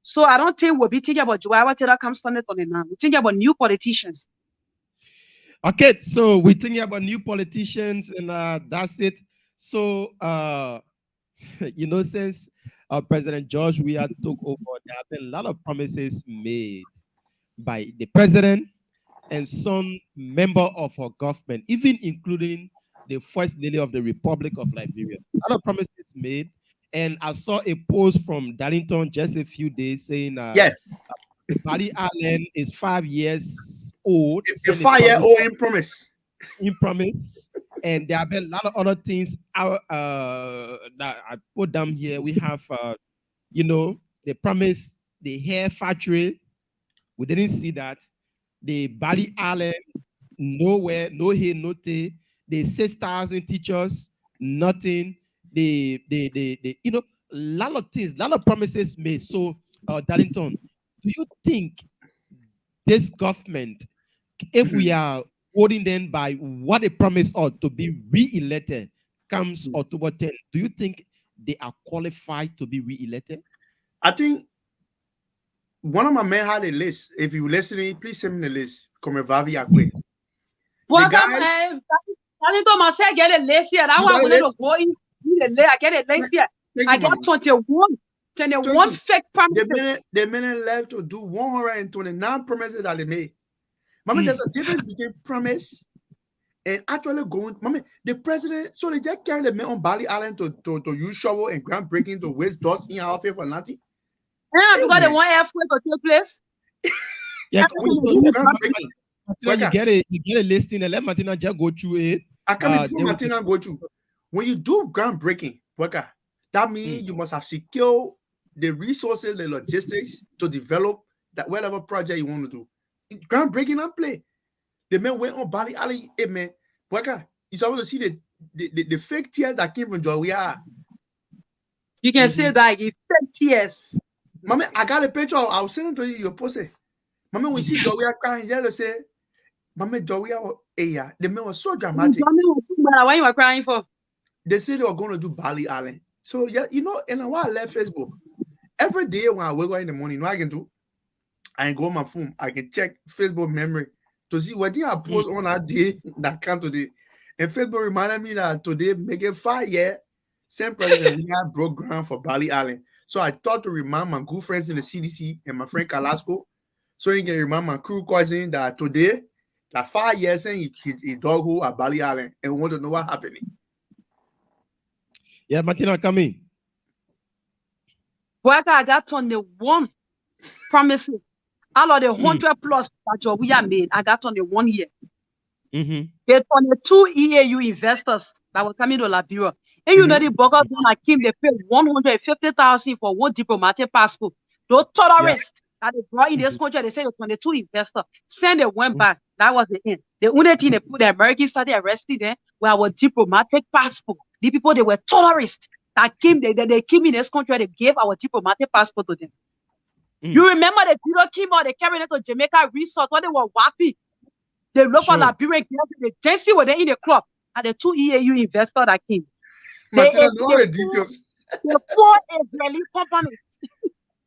So I don't think we'll be thinking about Joao Watera come standing on it now. We're thinking about new politicians. Okay, so we're thinking about new politicians, and that's it. So, since President George Weah took over, there have been a lot of promises made by the president and some member of our government, even including the First Lady of the Republic of Liberia. A lot of promises made. And I saw a post from Darlington just a few days saying Bali Island is 5 years old. A 5-year-old in promise. In promise. And there have been a lot of other things that I put down here. We have, they promised the hair factory. We didn't see that. The Bali Island, nowhere, no hair, no tea. The 6,000 teachers, nothing. The a lot of things, a lot of promises made. So, Darlington, do you think this government, if we are voting them by what they promised or to be re-elected comes October 10, do you think they are qualified to be re-elected? I think one of my men had a list. If you're listening, please send me the list. Come Vavi Akwe. The guys, Darlington must say get a list here. That's why I wanted to go in. I get a list here. I got 21 fake promises. The minute left to do 129 promises that they made. Mommy, there's a difference between promise and actually going. Mommy, the president, so they just carry the men on Bali Island to use shovel and groundbreaking to waste dust in our face for nothing. Yeah, because they want airflow to take place. Yeah, you get a listing and let Martina just go through it. I can't before Martina go through. When you do groundbreaking, worker, that means you must have secured the resources, the logistics to develop that whatever project you want to do. Groundbreaking and play. The men went on Bali Alley, hey man, worker, you're supposed to see the fake tears that came from Joe. You can say that fake tears. Mommy, I got a picture. I'll send it to you. Your post. Mommy, we see Joe crying. Yellow say, Mommy, Joe, the man was so dramatic. What you were crying for? They said they were going to do Bali Island. So, yeah, and while I left Facebook, every day when I wake up in the morning, what I can do? I can go on my phone. I can check Facebook memory to see what I post on that day that came today. And Facebook reminded me that today, make it 5 years, same president, we had broke ground for Bali Island. So I thought to remind my good friends in the CDC and my friend Kalasco, so you can remind my crew cousin that today, like 5 years, he dog hole at Bali Island and want to know what happening. Yeah, Martina, come in. Boy, I got on the one promises. All of the 100 plus that we have made, I got on the 1 year. There's on the 2 EAU investors that were coming to Liberia. And you know the Burger Gun Akim, they paid 150,000 for one diplomatic passport. Those terrorists that they brought in this country, they said the 22 investors. Send they went back. That was the end. The only thing they put the Americans started arresting them were our diplomatic passport. The people, they were terrorists that came, they came in this country, they gave our diplomatic passport to them. You remember the video came out, they carried it to Jamaica Resort when they were wappy. They look for Liberian girls, the dancing were there in the club, and the 2 EAU investors that came. Martina, know the details. The 4 Israeli companies,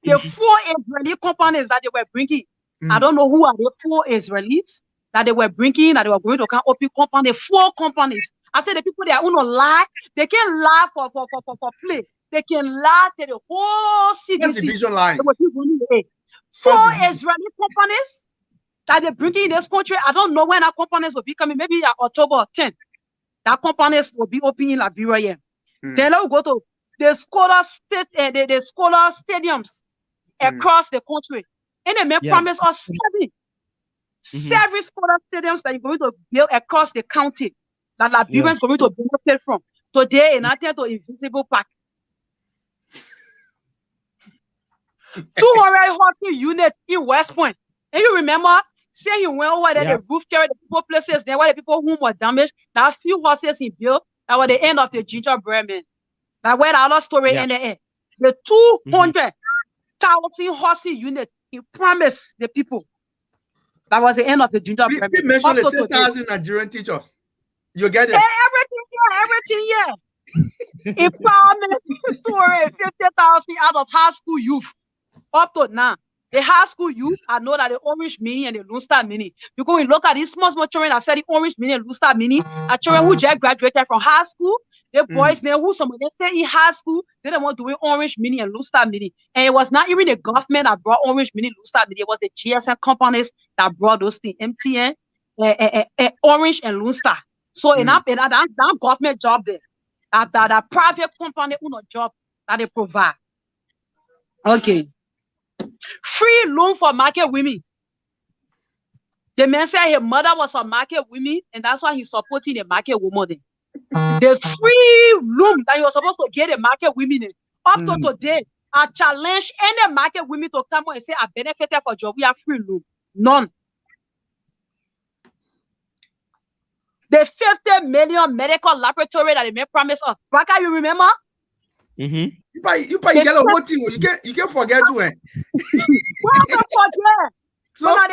the 4 Israeli companies that they were bringing. I don't know who are the 4 Israelis that they were bringing, that they were going to come open company. 4 companies. I said the people they are going to lie. They can lie for play. They can lie to the whole CDC. Division line. 4 Israeli companies that they bringing in this country. I don't know when our companies will be coming. Maybe October 10th. That companies will be opening in Liberia. Then let's go to the scholar stadiums across the country. And they may promise us 7 scholar stadiums that you're going to build across the county that Liberians going to benefit from. Today, in attend to Invisible Park. 200 hospital units in West Point. And you remember, say you went over there, the roof carried the people places there where the people who were damaged. That few horses in built, that was the end of the gingerbread man. Like where the other story in the end. The 200,000 horsey unit he promised the people. That was the end of the junior We primary. mentioned the 6,000 Nigerian teachers. You get it? Everything, yeah. He promised 250,000 out of high school youth. Up to now. The high school youth, I know that the orange mini and the Lone Star mini. Because we look at these small children that said the orange mini and Lone Star mini, are children who just graduated from high school. The boys there who some of them stay in high school, they don't want to do orange mini and Lone Star mini. And it was not even the government that brought orange mini, Lone Star mini. It was the GSM companies that brought those things, MTN, orange and Lone Star. So in that government job there, that private company own a job that they provide. Okay. Free loan for market women. The man said his mother was a market woman, and that's why he's supporting the market woman. The free loan that he was supposed to get a market women up to today, I challenge any market women to come and say I benefited for job. We have free loan. None. The 50 million medical laboratory that they may promise us. Baka, you remember? You get a whole team. You can't forget to it. So let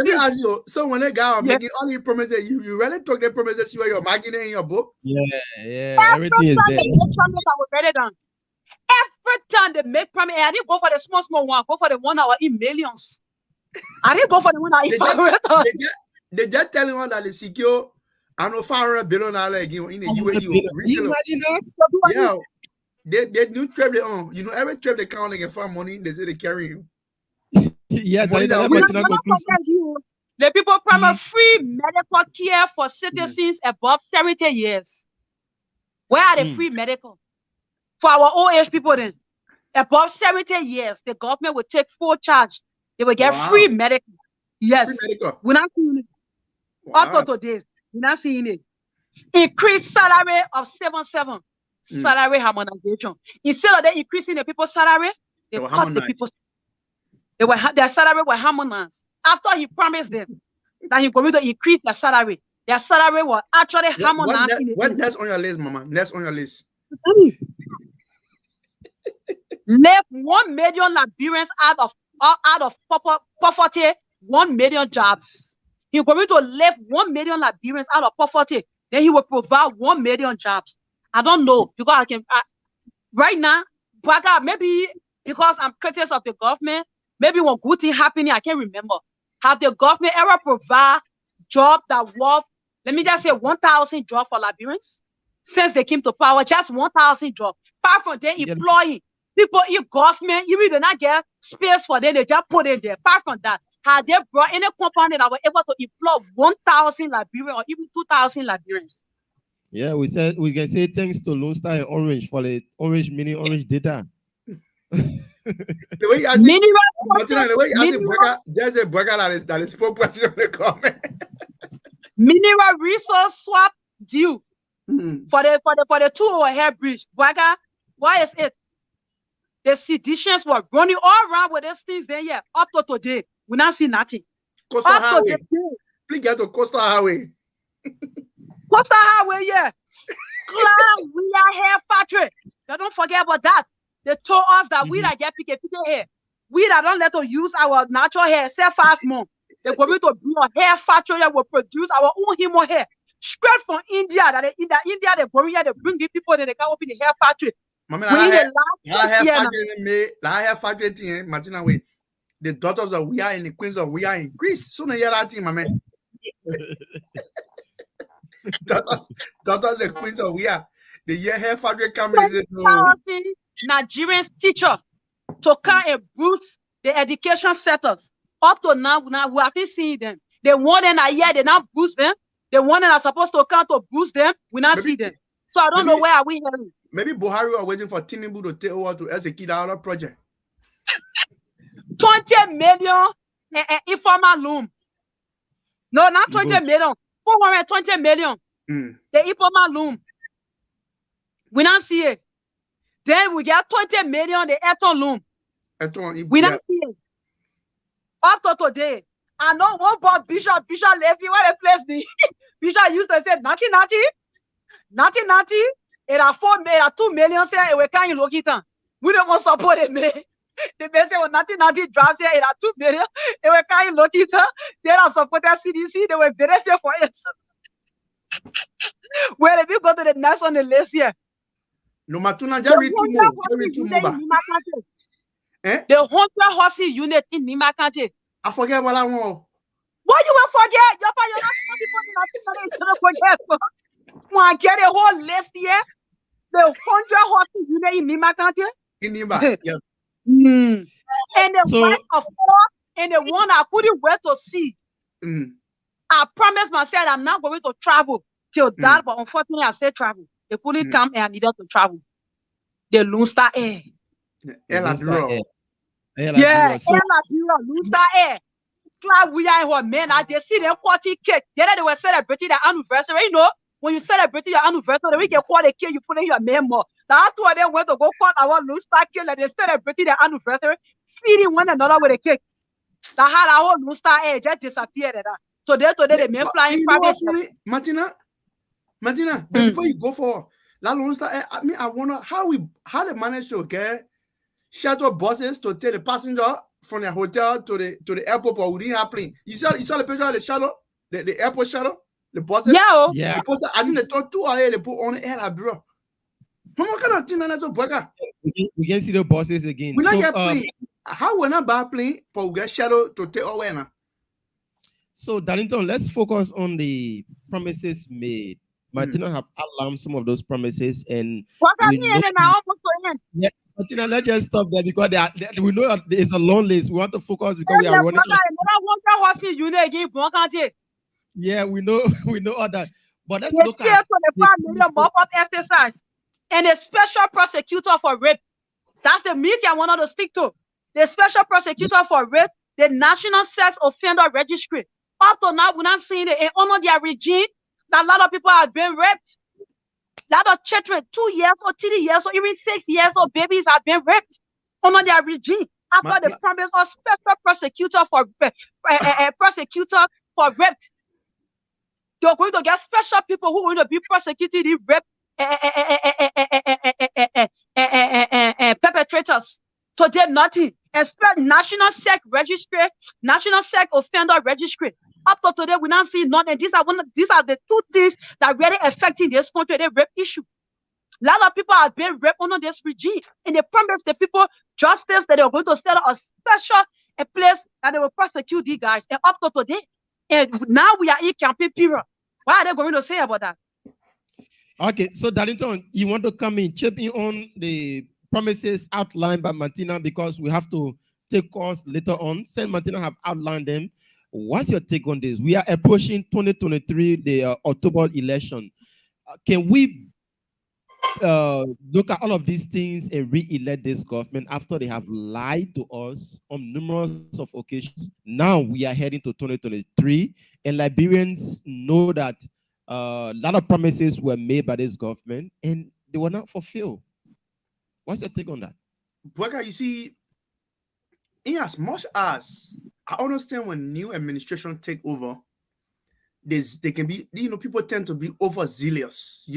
me ask you. So when a guy making all the promises, you really took the promises you were marking in your book? Yeah, everything is there. Every time they make promise, I didn't go for the small one. Go for the one that was in millions. I didn't go for the one that in 500. They just telling one that they secure. I know $500 billion again in the UAE. Yeah, they do trap their own. You know, every trap they count, they can find money. They say they carry you. Yeah, the people promise free medical care for citizens above 30 years. Where are the free medical? For our old age people then, above 70 years, the government will take full charge. They will get free medical. Yes. Free medical. We're not seeing it. Up to today, we're not seeing it. Increase salary of 7-7. Salary harmonization. Instead of them increasing the people's salary, they cut the people's. Their salary were harmonized. After he promised them that he's going to increase their salary was actually harmonized. What next on your list, Mama? Next on your list. Left 1 million Liberians out of poverty, 1 million jobs. He's going to lift 1 million Liberians out of poverty. Then he will provide 1 million jobs. I don't know because right now, maybe because I'm critics of the government. Maybe when good thing happening, I can't remember. Have the government ever provide job that worth, let me just say 1,000 jobs for Liberians? Since they came to power, just 1,000 jobs. Apart from them employing people in government, even they not get space for them, they just put it there. Apart from that, have they brought any company that were able to employ 1,000 Liberians or even 2,000 Liberians? Yeah, we can say thanks to Lone Star and Orange for the orange mini orange data. The way you ask just a burger that is spokesperson on the comment. Mineral resource swap due for the 2 overhead bridge. Burger, why is it? The seditions were running all around with these things there. Yeah, up to today, we not see nothing. Costa Highway. Please get to Costa Highway. Costa Highway, yeah. We are here factory. You don't forget about that. They told us that we that get pick hair. We that don't let us use our natural hair, sell fast more. They're going to bring a hair factory that will produce our own human hair. Straight from India, that in India they bring here, they bring the people that they can open the hair factory. hair factory thing, Martina, wait. The daughters of we are and the queens of we are in Greece. Soon I hear that thing, my man. daughters and queens of we are. The hair factory company. Nigerian teacher to come and boost the education sectors. Up to now we haven't seen them. They want them a year, they not boost them. The one that are supposed to come to boost them, we not see them. So I don't know where are we heading. Maybe Buhari are waiting for Tinubu to take over to execute our project. 20 million informal loan. No, not 20 million. 420 million. The informal loan. We not see it. Then we get 20 million the Eton loan. We not see it. Up to today. I know one bought Bishop Levy, where they place the Bishop used to say, natty. It are 4 million, 2 million say we can't look it on. We don't want support it, man. The best say nothing drives here. It are 2 million. They were can't look it on. They are supporting CDC. They were benefit for it. Where if you go to the next on the list here? No matuna Jerry two more. The 100 horse unit in Nima County. I forget what I want. Why you will forget? You're not forget. I get a whole list here. The 100 horse unit in Nima County. In Nima, yeah. And the one of four, and the one I couldn't wait to see. I promised myself I'm not going to travel till that, but unfortunately I still travel. They couldn't come and I needed to travel. The Lone Star Air. Yeah, Lone Star Air. We are in men. I just see them 40 cake. Then they were celebrating their anniversary. You know, when you celebrate your anniversary, we can call a cake, you put in your memo. That's why they went to go call our Lone Star cake, and they celebrating their anniversary, feeding one another with a cake. That had our Lone Star Air just disappeared. Today they men flying private. Martina, before you go for La Lone Star Air, I mean, I wonder how they managed to get shuttle buses to take the passenger from the hotel to the airport, but we didn't have plane. You saw the picture of the shuttle, the airport shuttle, the buses. Yeah. I think they took 2 hours they put on the air, bro. What kind of thing that's a burger? We can see the buses again. We not get plane. How we not buy plane, but we get shuttle to take away now. So Darlington, let's focus on the promises made. Martina have alarmed some of those promises, and Martina, let's just stop there because we know there's a long list. We want to focus because we are running. Yeah, we know all that. But let's look at exercise and a special prosecutor for rape. That's the meeting I wanted to stick to. The special prosecutor for rape, the National Sex Offender Registry. Up to now, we're not seeing it under their regime. That a lot of people have been raped. A lot of children, 2 years or 3 years or even 6 years old babies have been raped under their regime. After the promise of special prosecutor for rape, they're going to get special people who are going to be prosecuting the rape perpetrators. Today, nothing. National Sex Registry, National Sex Offender Registry. Up to today, we not see nothing. These are the 2 things that really affecting this country, the rape issue. A lot of people have been raped under this regime, and they promise the people justice that they're going to set up a special place that they will prosecute these guys. And up to today, and now we are in campaign period. What are they going to say about that? Okay, so Darlington, you want to come in, chip in on the promises outlined by Martina because we have to take calls later on. Since Martina have outlined them, what's your take on this? We are approaching 2023, the October election. Can we look at all of these things and re-elect this government after they have lied to us on numerous of occasions? Now we are heading to 2023, and Liberians know that a lot of promises were made by this government and they were not fulfilled. What's your take on that? Bweka, you see, in as much as I understand when new administration take over, they can be, people tend to be overzealous.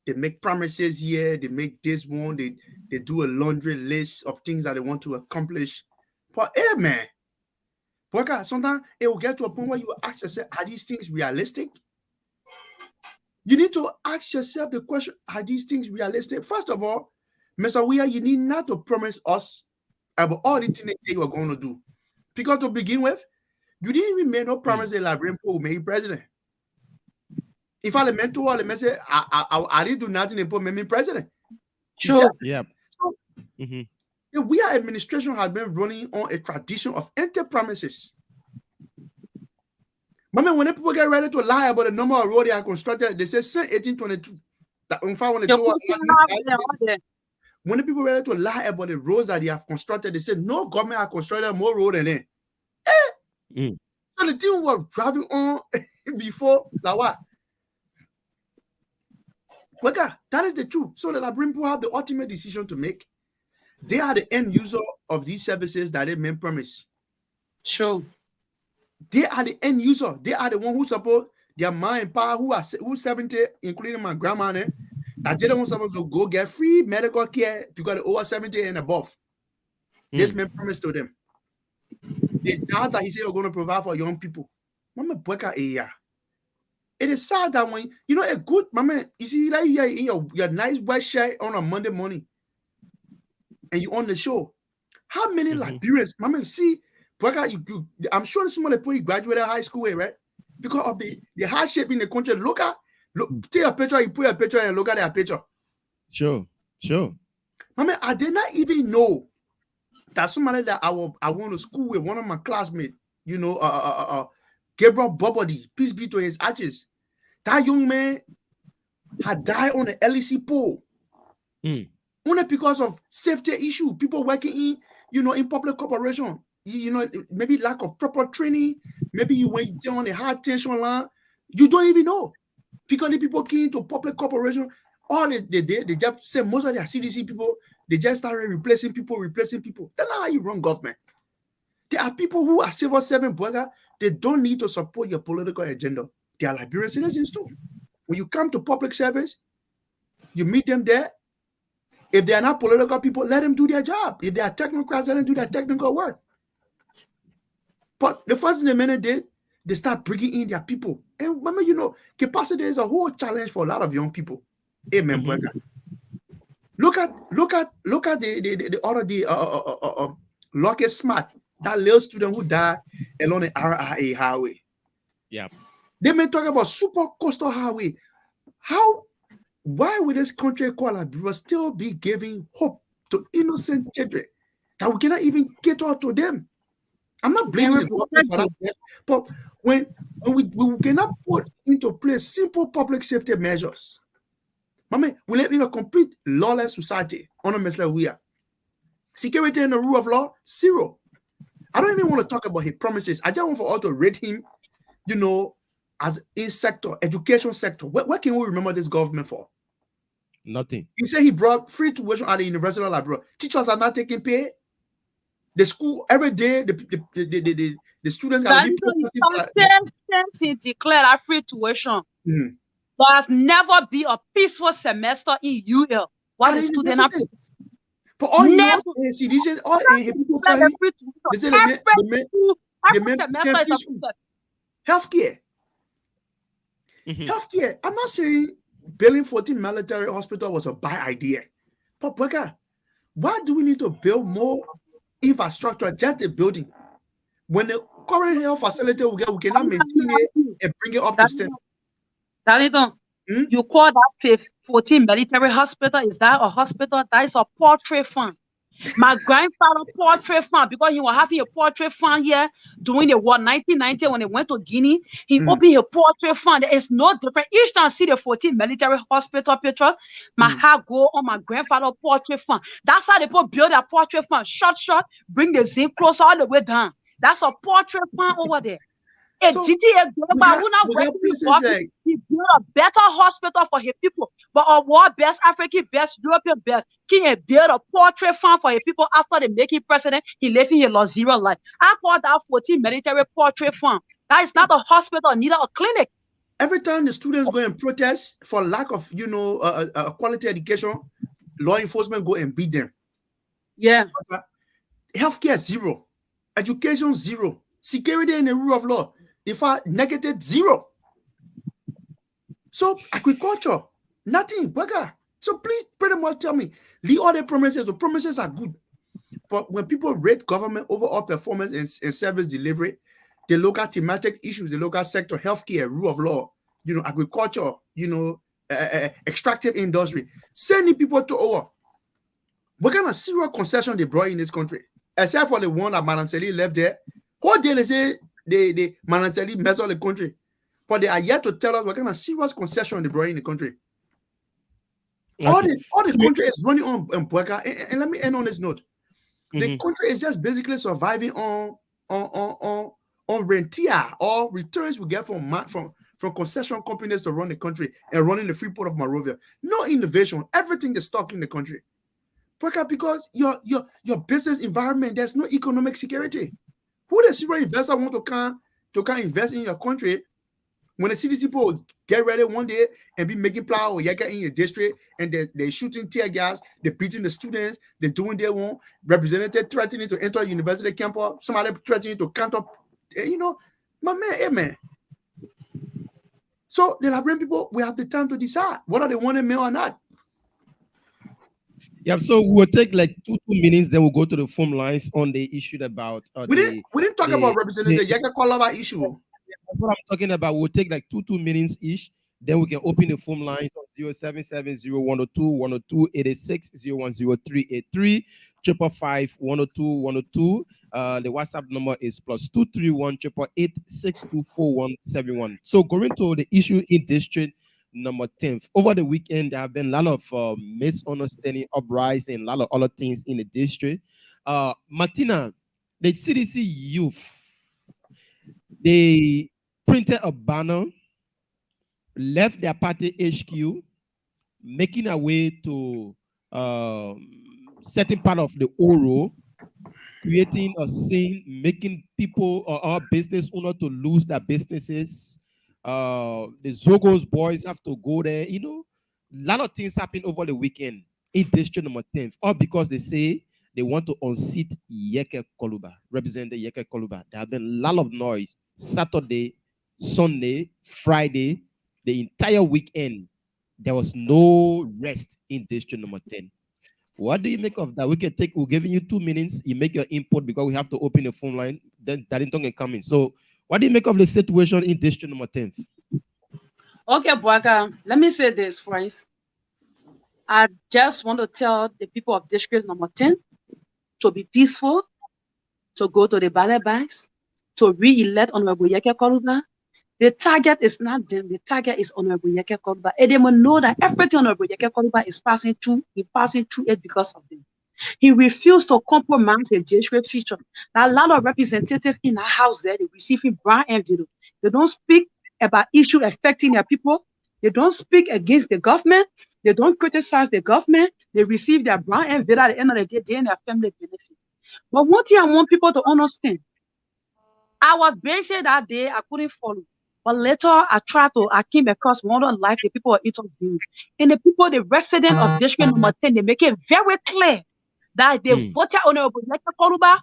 They make promises here, they make this one, they do a laundry list of things that they want to accomplish. But hey, man, Bweka, sometimes it will get to a point where you ask yourself, are these things realistic? You need to ask yourself the question, are these things realistic? First of all, Mr. Weir, you need not to promise us about all the things that you are going to do. Because to begin with, you didn't even make no promise that Liberian people will make you president. If I meant to, I say, I didn't do nothing to put me president. Sure. Yeah. So, the Weir administration has been running on a tradition of empty promises. But when the people get ready to lie about the number of roads they are constructed, they say since 1822. That in fact, when the people ready to lie about the roads that they have constructed, they say no government has constructed more road than them. So the thing was driving on before like what? Well, that is the truth. So the Liberian people have the ultimate decision to make. They are the end user of these services that they made promise. Sure. They are the end user. They are the one who support their mind and power who 70, including my grandma. I didn't want someone to go get free medical care because they're over 70 and above. This man promised to them. The doubt that he said you're going to provide for young people. Mama Bweka area. It is sad that when you know a good mama, you see like you're in your nice white shirt on a Monday morning and you on the show. How many Liberians, mama, see, Bweka, I'm sure some of the people you graduated high school with, right? Because of the hardship in the country. Look, take a picture, you put a picture and look at their picture. Sure. Mama, I did not even know that somebody that I went to school with, one of my classmates, you know, Gabriel Bobody, peace be to his ashes. That young man had died on the LEC pole. Only because of safety issue. People working in, you know, in public corporation. You know, maybe lack of proper training. Maybe you went on a high tension line. You don't even know. Because the people came into public corporation, all they did, they just say most of their CDC people, they just started replacing people. That's not how you run government. There are people who are civil servant, brother. They don't need to support your political agenda. They are Liberian citizens too. When you come to public service, you meet them there. If they are not political people, let them do their job. If they are technocrats, let them do their technical work. But the first thing the men did, they start bringing in their people. And remember, you know, capacity is a whole challenge for a lot of young people. Amen, brother. Look at the Lockett Smart, that little student who died along the RIA highway. Yeah. They may talk about super coastal highway. Why would this country called Liberia still be giving hope to innocent children that we cannot even cater to them? I'm not blaming the government for that, but when we cannot put into place simple public safety measures, we live in a complete lawless society. Honestly, we are. Security and the rule of law, zero. I don't even want to talk about his promises. I just want for all to rate him, you know, as in sector, education sector. What can we remember this government for? Nothing. He said he brought free tuition at the University of Liberia. Teachers are not taking pay. The school every day, the students got to since he declared a free tuition. There has never been a peaceful semester in UL. What the student have to. But all you know is people tell you, they say healthcare. Healthcare. I'm not saying building 14 military hospital was a bad idea. But Bweka, why do we need to build more infrastructure, just the building? When the current health facility we cannot maintain it and bring it up to standard. Dalidon, you call that 14 military hospital? Is that a hospital? That is a portrait fund. My grandfather portrait fund, because he was having a portrait fund here during the war 1990 when he went to Guinea. He opened a portrait fund. It's no different. Each time I see the 14 military hospital pictures, my heart go on my grandfather portrait fund. That's how they build a portrait fund. Short, bring the zinc close all the way down. That's a portrait fund over there. So, he built a better hospital for his people, but a world best, African best, European best. He built a portrait fund for his people after they make him president. He left in a zero life. I call that 14 military portrait fund. That is not a hospital, neither a clinic. Every time the students go and protest for lack of, you know, quality education, law enforcement go and beat them. Yeah. Healthcare zero, education zero, security and the rule of law. If I negative zero. So agriculture, nothing, Bweka. So please pretty much tell me, leave all the promises. The promises are good. But when people rate government overall performance and service delivery, the local thematic issues, the local sector, healthcare, rule of law, you know, agriculture, you know, extractive industry, sending people to over. What kind of serious concession they brought in this country? Except for the one that Mananseli left there. What day they say they Mananseli mess up the country? But they are yet to tell us what kind of serious concession they brought in the country. All the country is running on Bweka. And let me end on this note. The country is just basically surviving on rentia or returns we get from concession companies to run the country and running the free port of Monrovia. No innovation. Everything is stuck in the country. Bweka, because your business environment, there's no economic security. Who the serious investor want to come invest in your country When the CDC people get ready one day and be making plow or yaka in your district and they're shooting tear gas, they're beating the students, they're doing their own, representative threatening to enter university campus, somebody threatening to count up, my man, hey man. So the Liberian people, we have the time to decide whether they want a mail or not. Yeah, so we'll take like two minutes, then we'll go to the phone lines on the issue about we didn't talk about Representative Yaka Kolaba issue. That's what I'm talking about. We'll take like two minutes each. Then we can open the phone lines on 077-0102-102-886-010383 555-102-102. The WhatsApp number is +231-888-624-171. So going to the issue in district number 10. Over the weekend, there have been a lot of misunderstanding, uprising, a lot of other things in the district. Martina, the CDC youth, they printed a banner, left their party HQ, making a way to certain part of the Oro, creating a scene, making people or our business owner to lose their businesses. The Zogos boys have to go there. A lot of things happen over the weekend in district number 10, all because they say they want to unseat Yeke Koluba, represent the Yeke Koluba. There have been a lot of noise Saturday, Sunday, Friday, the entire weekend. There was no rest in district number 10. What do you make of that? We're giving you 2 minutes. You make your input because we have to open the phone line. Then Darlington can come in. So what do you make of the situation in district number 10? Okay, Boaka, let me say this first. I just want to tell the people of district number 10 to be peaceful, to go to the ballot bags, to re-elect Honorable Yeke Koluba. The target is not them. The target is Honorable Yeke Koluba. And they must know that everything Honorable Yeke Koluba is passing through, he's passing through it because of them. He refused to compromise the district future. There are a lot of representatives in our house there, they're receiving brown envelope. They don't speak about issues affecting their people. They don't speak against the government. They don't criticize the government. They receive their brown envelope at the end of the day, they and their family benefit. But one thing I want people to understand, I was busy that day, I couldn't follow. But later, I came across one of life, the people are interviewing. And the residents of district number 10, they make it very clear that they voted Honorable Yeke Koluba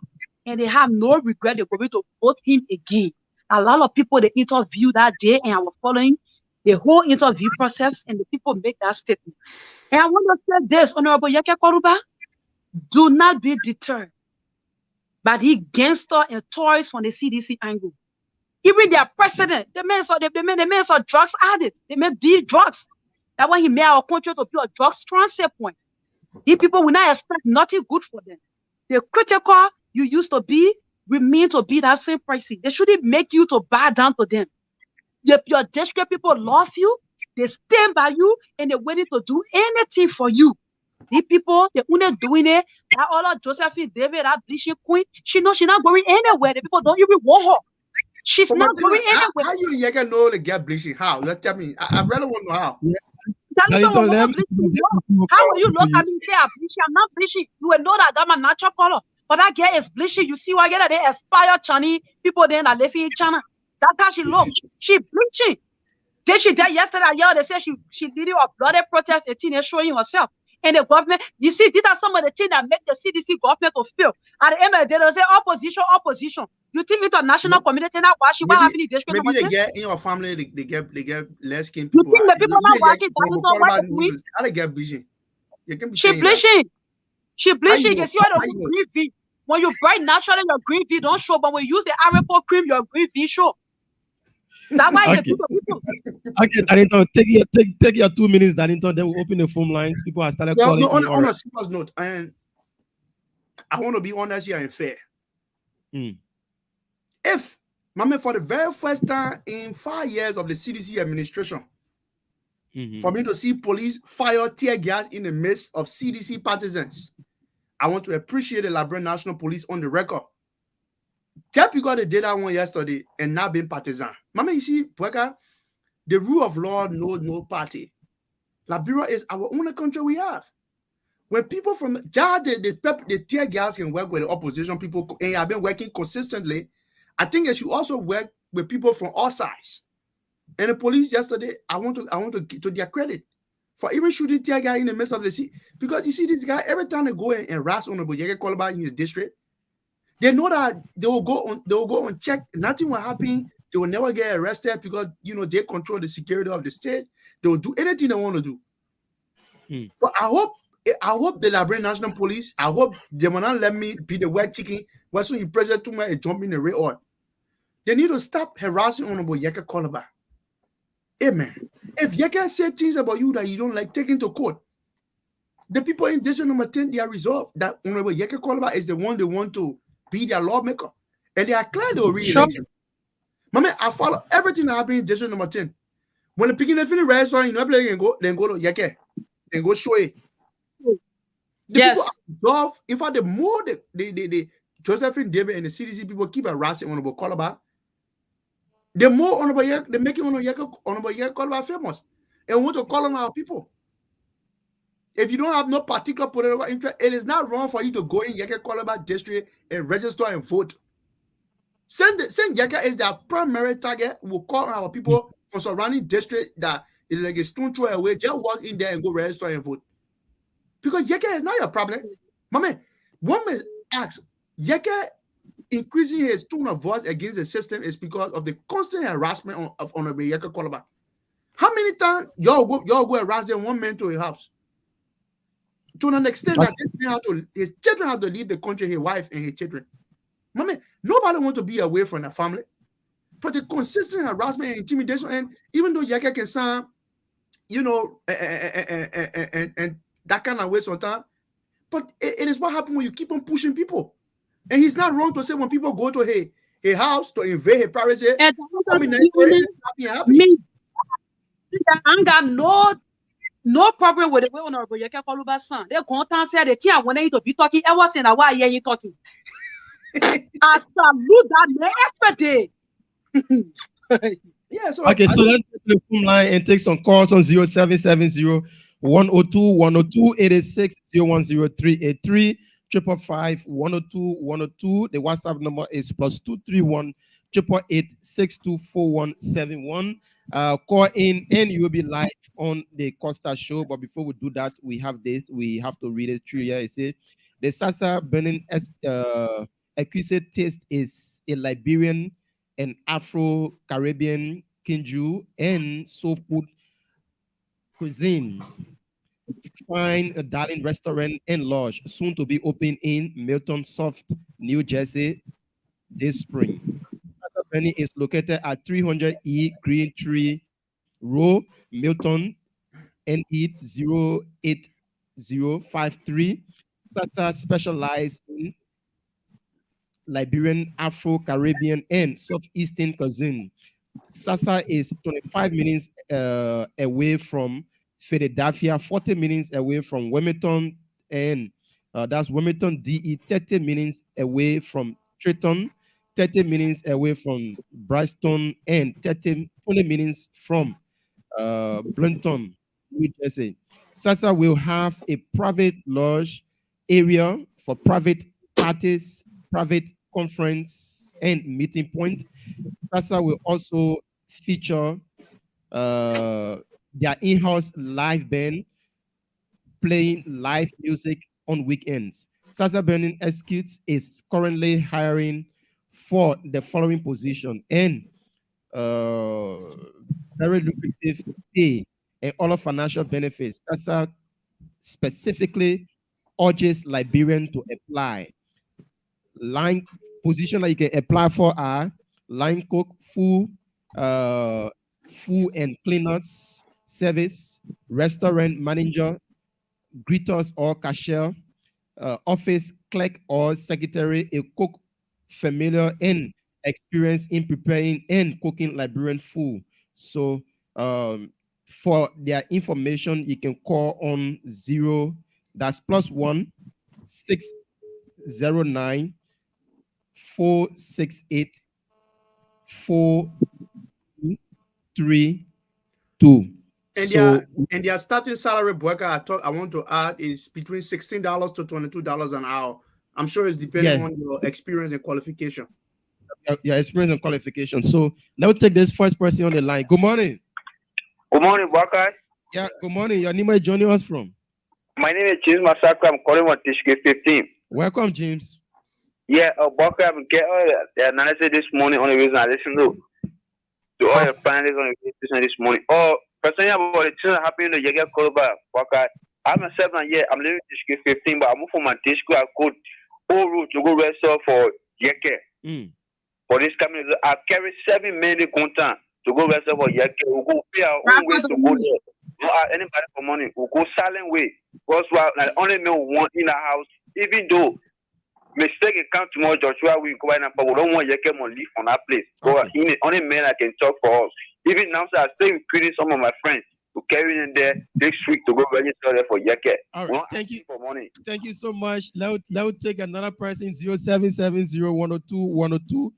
and they have no regret. They're going to vote him again. A lot of people, they interviewed that day and I was following the whole interview process and the people make that statement. And I want to say this, Honorable Yeke Koluba, do not be deterred by the gangster and toys from the CDC angle. Even their president, the man saw drugs added. They made these drugs. That's why he made our country to be a drugs transfer point. These people will not expect nothing good for them. The critical you used to be remain to be that same person. They shouldn't make you to bow down to them. Your district people love you, they stand by you, and they're ready to do anything for you. These people, they're only doing it. That all of Josephine David, that bleaching queen, she knows she's not going anywhere. The people don't even want her. She's not going anywhere. How you Yeke know the get bleaching? How? Let's tell me. I really want to know how. How will you look at me and say I'm bleaching? I'm not bleaching. You will know that I got my natural color. But that girl is bleaching. You see why they aspire Chinese people then are living in China. That's how she looks. She bleaching. Then she died yesterday. Yeah, they said she did a bloody protest, a teenage showing herself. And the government, you see, these are some of the things that make the CDC government to fail. At the end of the day, they say opposition. You think international community now watching what happened in this country? Maybe they get in your family, they get less skin people. You think the people not watching that? How they get bleaching? She bleaching. She bleaching. You see what the green V. When you bright naturally, your green V don't show, but when you use the Arepo cream, your green V show. That's why okay. Okay, Darlington, take your 2 minutes, Darlington. Then we'll open the phone lines. People are started calling. No, on a serious note, and I want to be honest here and fair. If, for the very first time in 5 years of the CDC administration, for me to see police fire tear gas in the midst of CDC partisans, I want to appreciate the Liberian National Police on the record. Just because they did that one yesterday and not being partisan. You see, the rule of law knows no party. Liberia is our only country we have. When people from the tear gas can work with the opposition people and have been working consistently, I think they should also work with people from all sides. And the police yesterday, I want to give to their credit for even shooting tear guy in the midst of the sea. Because you see, this guy, every time they go and harass Honorable Yeke Koloba in his district, they know that they will go on check. Nothing will happen. They will never get arrested because they control the security of the state. They will do anything they want to do. But I hope the Liberian National Police, I hope they will not let me be the white chicken. Why so you present to me jump in the red oil? They need to stop harassing Honorable Yeke Koloba. Amen. If Yeke say things about you that you don't like, take into court. The people in district number 10, they are resolved that Honorable Yeke Koloba is the one they want to be their lawmaker. And they are clear they will re-elect him. Mama, I follow everything that happened in district number 10. When the picking finish restaurant, then go to Yeke. Then go show it. The people are resolved. In fact, the more the Josephine David and the CDC people keep harassing Honorable Koloba, the more Honorable Yeke, they make Honorable Yeke Koloba famous. And want to call on our people. If you don't have no particular political interest, it is not wrong for you to go in Yeke Koloba district and register and vote. Send Yeke is their primary target. We'll call on our people from surrounding district that is like a stone throw away. Just walk in there and go register and vote. Because Yeke is not your problem. Mama, one may ask, Yeke increasing his tone of voice against the system is because of the constant harassment of Honorable Yeke Koloba. How many times y'all go harass them one man to a house? To an extent that his children have to leave the country, his wife and his children. Mommy, nobody wants to be away from the family. But the consistent harassment and intimidation, and even though Yeke can sound, and that kind of way sometimes, but it is what happens when you keep on pushing people. And he's not wrong to say when people go to a house to invade his privacy, I ain't got no problem with the way Honorable Yeke Koloba son. They content say the thing I want you to be talking. I was saying why are you talking? I salute that man every day. Yeah, so okay, so let's take the phone line and take some calls on 0770 102 102 886 010383 555 102 102. The WhatsApp number is +231 888 624171. Call in and you will be live on the Costa Show. But before we do that, we have this. We have to read it through here. It says the Sasa Benin accused taste is a Liberian and Afro-Caribbean kinju and soul food cuisine. Find a Darling restaurant and lodge soon to be open in Milton Soft, New Jersey this spring. Benny is located at 300 E Green Tree Row, Milton, NE 08053. Sasa specializes in Liberian, Afro-Caribbean, and Southeastern cuisine. Sasa is 25 minutes away from Philadelphia, 40 minutes away from Wilmington, and that's Wilmington, DE, 30 minutes away from Trenton, 30 minutes away from Bristol, and 20 minutes from Blanton, New Jersey. Sasa will have a private lodge area for private parties, private conference, and meeting point. Sasa will also feature their in-house live band playing live music on weekends. Sasa Burning Executes is currently hiring for the following position and very lucrative pay and all of financial benefits. Sasa specifically urges Liberian to apply. Line position that you can apply for are line cook, food and cleaners service, restaurant manager, greeters or cashier, office clerk or secretary, a cook familiar and experienced in preparing and cooking Liberian food. So for their information, you can call on that's +1 609 468 4232. And their starting salary worker I want to add is between $16 to $22 an hour. I'm sure it's depending on your experience and qualification. your experience and qualifications. So now take this first person on the line. Good morning. Good morning, Baka. Yeah, good morning. Your name is joining us from? My name is James Masaka. I'm calling from TSK 15. Welcome, James. Yeah, Baka, I'm getting the analysis this morning on the reason I listen to all your panelists on the reason this morning. Oh, personally, about the things that happened in the Jaga Koloba, Baka. I'm a 7 year. I'm living in TSK 15, but I moved from my TSK. I could all route to go wrestle for Yeke. For this coming, I carry 7 million content to go wrestle for Yeke. We'll go pay our own way to go there. No anybody for money. We'll go silent way. Because like only me one in the house, even though mistake it come tomorrow, Joshua will go in, but we don't want Yeke to live on that place. Okay. So only men I can talk for us. Even now, so I stay recruiting some of my friends to carry in there next week to go register there for Yeke. All right, thank you for money. Thank you so much. Let's take another person 0770-102-102.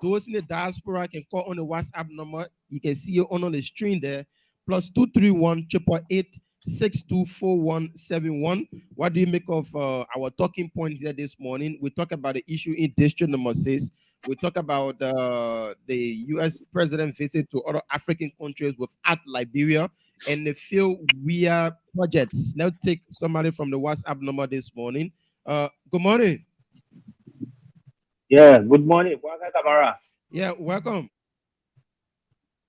Those in the diaspora can call on the WhatsApp number. You can see it on the screen there. +231 888 624171. What do you make of our talking points here this morning? We talk about the issue in District Number 6. We talk about the U.S. president visit to other African countries without Liberia and the field via projects. Let's take somebody from the WhatsApp number this morning. Good morning. Yeah, good morning. Kamara. Yeah, welcome.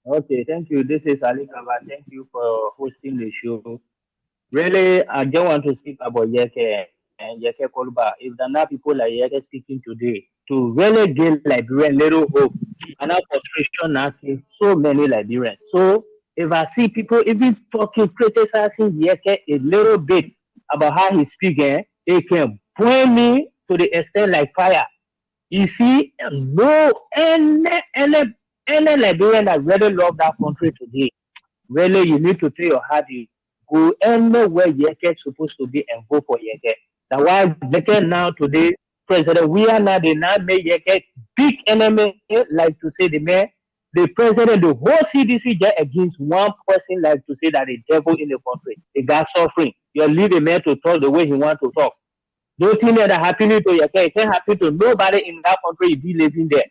Okay, thank you. This is Ali Kaba. Thank you for hosting the show. Really, I just want to speak about Yeke and Yeke Kolba. If there are not people like Yeke speaking today, to really give Liberian little hope and not frustration, nothing, so many Liberians. So if I see people even talking, criticizing Yeke a little bit about how he's speaking, it can burn me to the extent like fire. You see, no, any Liberian that really love that country today, really, you need to tell your heart, you go anywhere Yeke is supposed to be and go for Yeke. That's why Yeke now today, President, we are now, they now make Yeke big enemy, like to say the man, the president, the whole CDC just against one person, like to say that the devil in the country, the guy suffering. You leave the man to talk the way he wants to talk. Don't think that happening to Yeke, it can't happen to nobody in that country if he living there.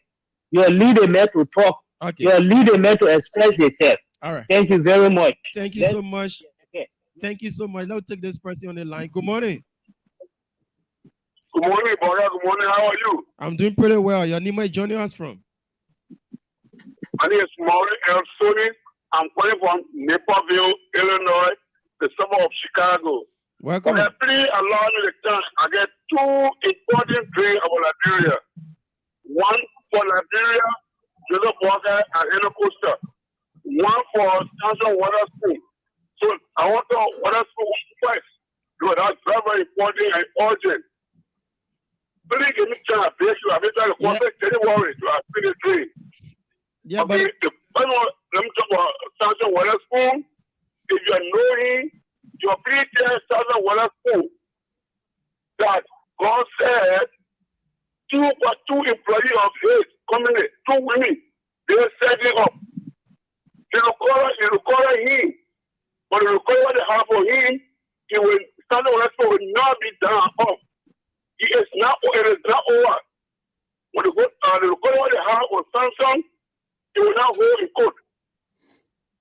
You lead a man to talk. Okay. You lead a man to express yourself. All right. Thank you very much. Thank you so much. Okay. Thank you so much. Now take this person on the line. Good morning. Good morning, brother. Good morning. How are you? I'm doing pretty well. Your name is joining us from? My name is Maureen L. Sony. I'm calling from Naperville, Illinois, the suburb of Chicago. Welcome. But please allow me the chance. I get 2 important things about Liberia. One for Liberia, Joseph Walker, and Eno Costa. One for Stanton Water School. So I want to Water School first. Because that's very, very important and urgent. Please give me a chance. I've been trying to contact anyone to ask me the dream. Yeah, okay, the first one, let me talk about Stanton Water School. If you know him, your please tell Stanton Water School that God said two employees of his company, 2 women, they are setting up. They recover him. But the recover they have for him, he will stand on that will not be down off. It is not over. When the recover they have on Samsung, he will not hold in court.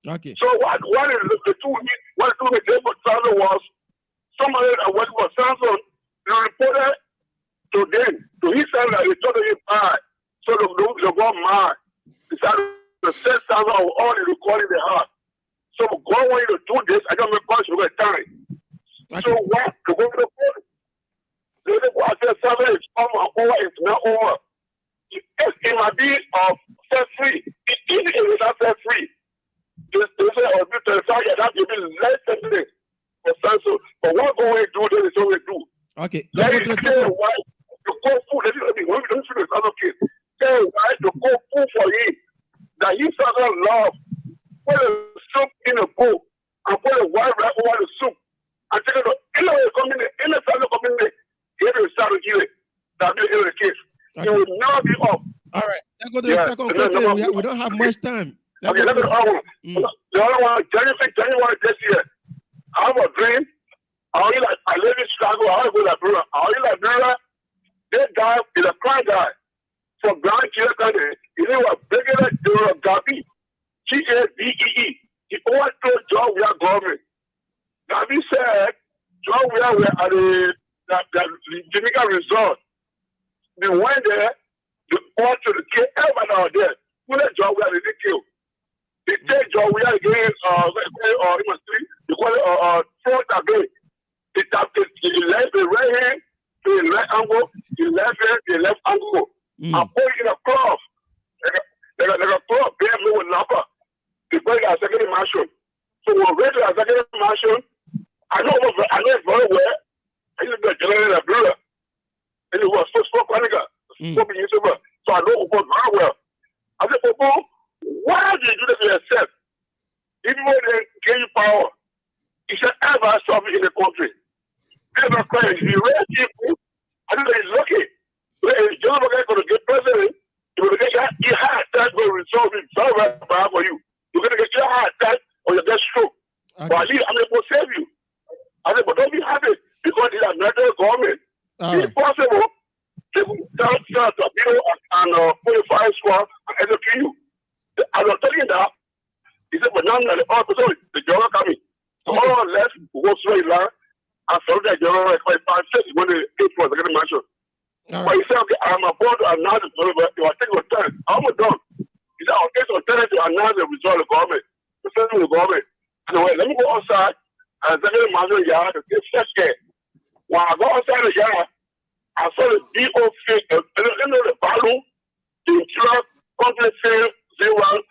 Okay. So what is the 2 weeks, what the 2 weeks for Samsung was somebody that worked for Samsung, they reported to them, to his side that they told him bad. So they got mad. They started to set Samsung of all the recording they have. So God want you to do this, I don't make much of a time. Okay. So what? To go to the court. They say, well, I said, Samsung is over, it's not over. It might be set free. Even if it's not set free, they say, oh, the target that will be less sensitive for Samsung. But what going to do, this is what we do. Okay. Let me say why the cook food, let me when we don't see this other case, say why the cook food for him, that he doesn't love, put a soup in a bowl and put a white rice over the soup and take it to any community, any family community, he will start to give it. That will be the case. Okay. It will never be up. All right. Let's go to the second question. We don't have much time. Okay, let's go to the other one. The other one, January this year, I have a dream. I live in Chicago. I go to Liberia. I live in Liberia. This guy is a crime guy. for Grand Chile, he was bigger than Gabi, G-A-B-E-E. He overthrew John Weah government. Gabi said, John Weah were at the Jamaica resort. They went there, they ought to kill everybody out there. Who let John Weah did they kill? They take John Weah again, they call it fraud again. They left the right hand, the right angle, the left hand, the left angle. I put it in a cloth. Like a cloth, bare me with number. They put it as a second mansion. So when we went to a second mansion, I know it very well. I used to be a general brother. And it was so qualified. So I know it very well. I said, Popo, why did you do that to yourself? Even when they gave you power, he said, ever something in the country. Ever crying. He raised people. I think he's lucky. If John McCain going to get president, you're going to get your heart attack will resolve it very bad for you. You're going to get your heart attack or you get stroke. Okay. But at least I'm going to save you. I said, but don't be happy because it's a national government. It's possible to start a bill and put a fire squad and execute you. I was telling you that. He said, but now the general coming. So all left go straight line and so that general like 5 6 when they came for the second mansion. But he said, okay, I'm about to announce the result. You are taking your time. I'm done. He said, I'll take your time to announce the result of the government. The federal government. And I went, let me go outside and second mansion yard to get fresh air. When I go outside the yard, I saw the big old fish, the balloon, the truck, complex sale, 01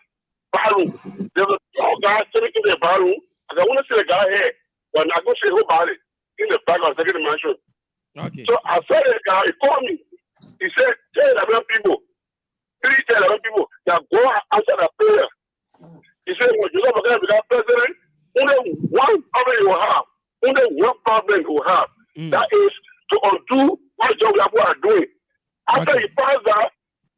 balloon. There was a tall guy sitting in the balloon. And I want to see the guy here. But I go see who bought it in the back of the second mansion. Okay. So I saw the guy, he called me. He said, tell 11 people, 11 people that go and answer the prayer. He said, when you don't become president, only one problem you will have. Only one problem you will have. That is to undo what job people are doing. After he passed that,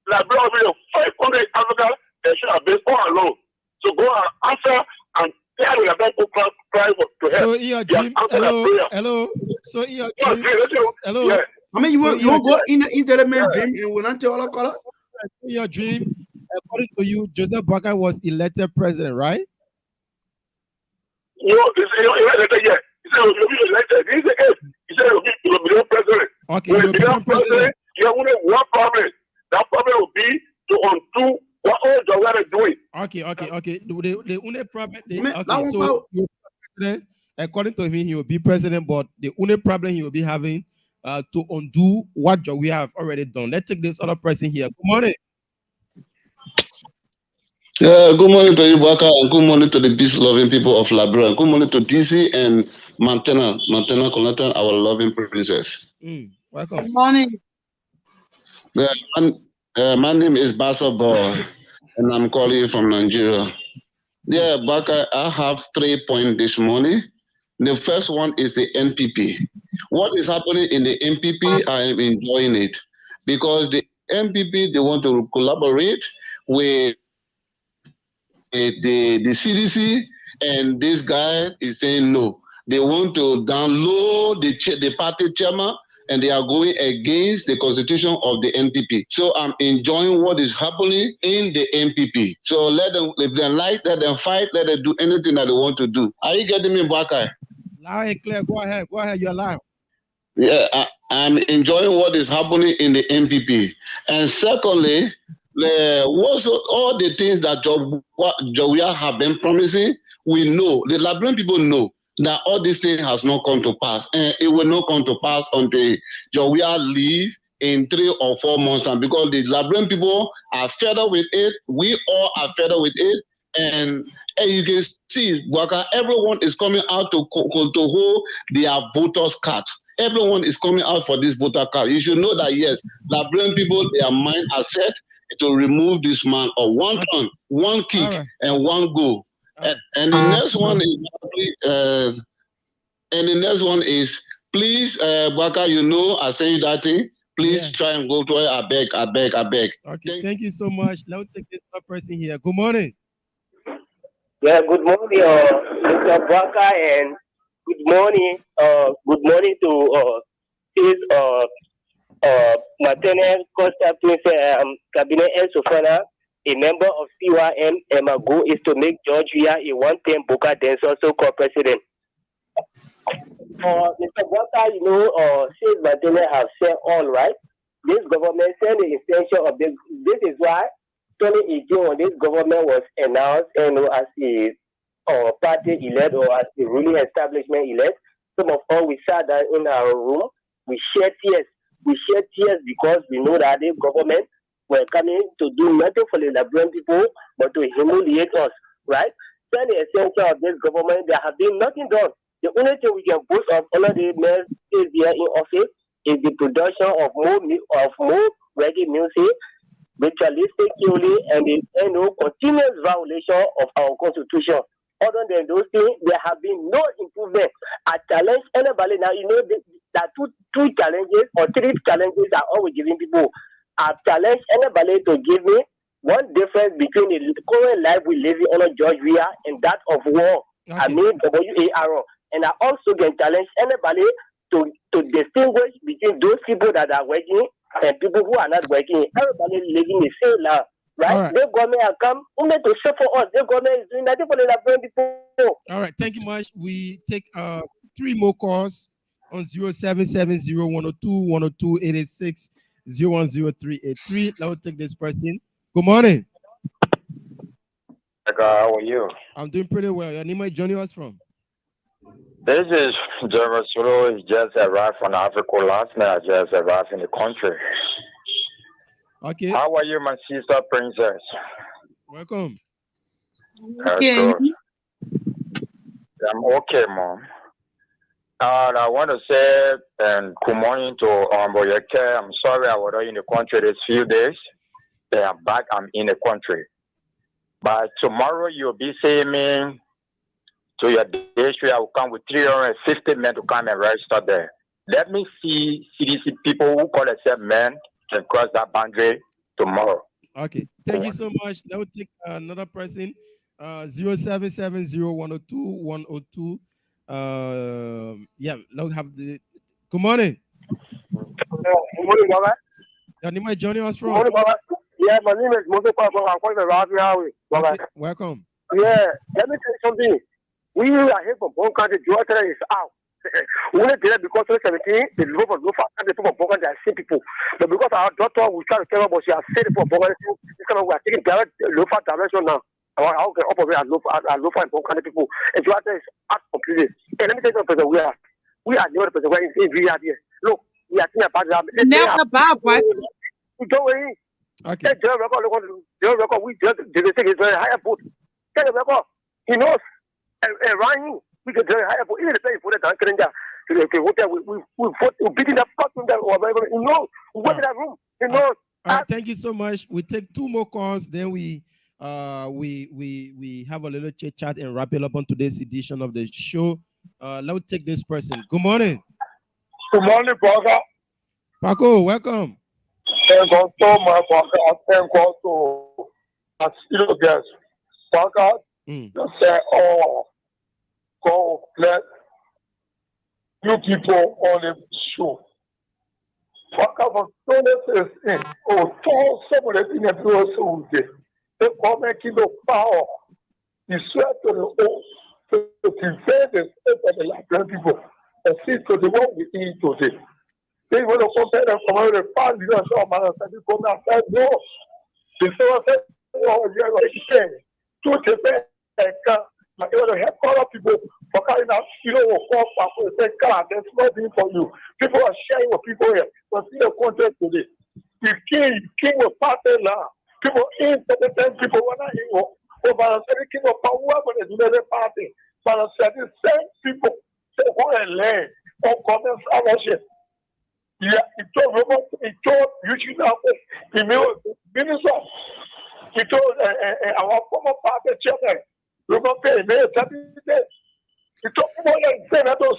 Liberia will be 500 Africa, they should have been all alone. So go and answer and tell the people cry to help. So in your dream, hello. So in your dream, hello. Yeah. I mean, you will go into the main dream and will not tell all color. In your dream, according to you, Joseph Boakai was elected president, right? No, he said yes. He said he'll be elected. He said he'll be president. Okay, when he become president, you have only one problem. That problem will be to undo what all the world is doing. Okay. The only problem, so president, according to him, he will be president, but the only problem he will be having to undo what we have already done. Let's take this other person here. Good morning. Yeah, good morning to you, Baka, and good morning to the peace-loving people of Liberia. Good morning to DC and Montana Coletta, our loving princess. Welcome. Good morning. My name is Basa Boy, and I'm calling you from Nigeria. Yeah, Baka, I have 3 points this morning. The first one is the NPP. What is happening in the NPP, I am enjoying it. Because the NPP, they want to collaborate with the CDC, and this guy is saying no. They want to download the party chairman, and they are going against the constitution of the NPP. So I'm enjoying what is happening in the NPP. So let them, if they like, let them fight, let them do anything that they want to do. Are you getting me, Bakai? Loud and clear. Go ahead, you're live. Yeah, I'm enjoying what is happening in the NPP. And secondly, all the things that Jawia have been promising, we know, the Liberian people know that all these things has not come to pass. And it will not come to pass until Jawia leave in 3 or 4 months time, because the Liberian people are fed up with it. We all are fed up with it. And you can see, Waka, everyone is coming out to hold their voters' card. Everyone is coming out for this voter card. You should know that, yes, Liberian people, their mind are set to remove this man of one turn, one kick, and one goal. And the next one is, please, Baka, you know, I say that thing. Please try and go to it. I beg. Okay, thank you so much. Let's take this other person here. Good morning. Yeah, good morning, Mr. Baka, and good morning to his Martinez Costa Cabinet El Sofana, a member of CYM, and my goal is to make George Weah a one-term Boca Dance also co-president. Mr. Walker, Sheikh Martinez have said all right. This government sent the extension of this. This is why 2018 when this government was announced as a party elect or as a ruling establishment elect, some of us we sat down in our room, we shed tears. We shed tears because we know that this government were coming to do nothing for the Liberian people but to humiliate us, right? Since the essential of this government, there have been nothing done. The only thing we can boast of under the men is there in office is the production of more reggae music, ritualistically, and the continuous violation of our constitution. Other than those things, there have been no improvement. I challenge anybody now. That two challenges or three challenges are always giving people. I challenge anybody to give me one difference between the current life we live in under George Weah and that of war. Okay. I mean WAR. And I also can challenge anybody to distinguish between those people that are working and people who are not working. Everybody living the same life. Right? The government has come only to serve for us. The government is doing nothing for the Liberian people. All right, thank you much. We take 3 more calls on 0770-102-102-886, 010-383. Now we'll take this person. Good morning. How are you? I'm doing pretty well. Your name is joining us from? This is Jeremy Solo. He just arrived from Africa last night. I just arrived in the country. Okay. How are you, my sister princess? Welcome. Okay. I'm okay, Mom. I want to say good morning to Boyeke. I'm sorry I was not in the country these few days. I'm back. I'm in the country. But tomorrow you'll be seeing me to your district. I will come with 350 men to come and register there. Let me see CDC people who call themselves men and cross that boundary tomorrow. Okay. Thank you so much. Now we'll take another person. 0770-102-102. Yeah, now we have the. Good morning. Good morning, Baba. Your name is joining us from? Good morning, Baba. Yeah, my name is Moses Papa. I'm calling the Ravi Highway. Baba. Okay, welcome. Yeah, let me tell you something. We are here from one country. Georgia is out. We only did it because 2017, the law was no faster. The people of Bonga, they are sick people. But because our daughter, we try to tell her, but she has said it for Bonga. This kind of we are taking direct low-fat direction now. How can operate as low-fat and Bonga people? And Georgia is out completely. And let me tell you something. We are never the person where we are here. Look, we are thinking about that. Never bad, right? Don't worry. Okay. The record, we just the thing is very higher put. Tell the record, he knows. And Ryan, we can very higher put. Even the place for the hotel, we beating the fuck from that or whatever. He knows. We went to that room. He knows. All right, thank you so much. We take 2 more calls, then we have a little chit chat and wrap it up on today's edition of the show. Let's take this person. Good morning. Good morning, brother. Paco, welcome. Thank God so much, brother. Thank God so much. You guys, brother, just say, oh, God bless you people on the show. Brother, for so many some of the things that we also did. The government keep the power. He swear to the oath to defend the state of the Liberian people and see to the one we eat today. They want to compare them from the past years of man and say, come and say, no. The someone said, oh, you're going to say, to defend and you want to help other people for carrying out, walk back and say, God, there's nothing for you. People are sharing with people here. But see the context today. The king was passing now. People in certain people were not in over the king of power, whoever is doing the party. But I said, the same people say, go and learn on common scholarship. Yeah, he told you should have the minister. He told our former party chairman, he told people like senators,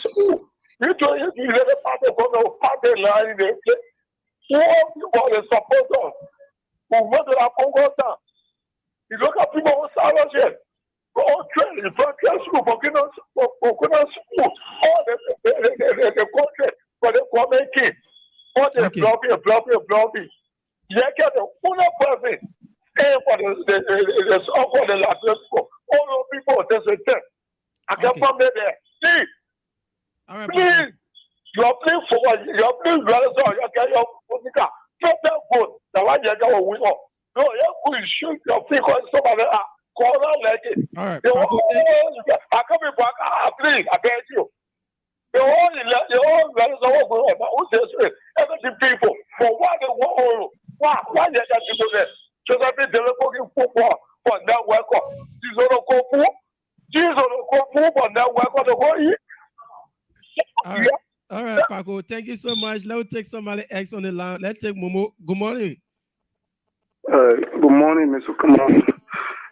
he told you the party line, who was the supporter, who went to our Congress. You look at people who scholarship, all training, practice school, vocational school, all the country for the government kids. All the blobby. You get the full person. And for the song for the last all those people, there's a thing. I can from there. See, All right, please, you are playing for what? You are playing Venezuela. You get your music. Drop that vote. The one you get a winner. No, you could shoot your feet on somebody. Call out like it. All right, I come back. Please, I beg you. The whole Venezuela going on. Who says everything people for what they want? Why they got people there? Just have been delivering football for that work. She's on a couple. She's on a couple for that work. All right, Paco. Thank you so much. Let's take somebody else on the line. Let's take Momo. Good morning. Good morning, Mr. Kamal,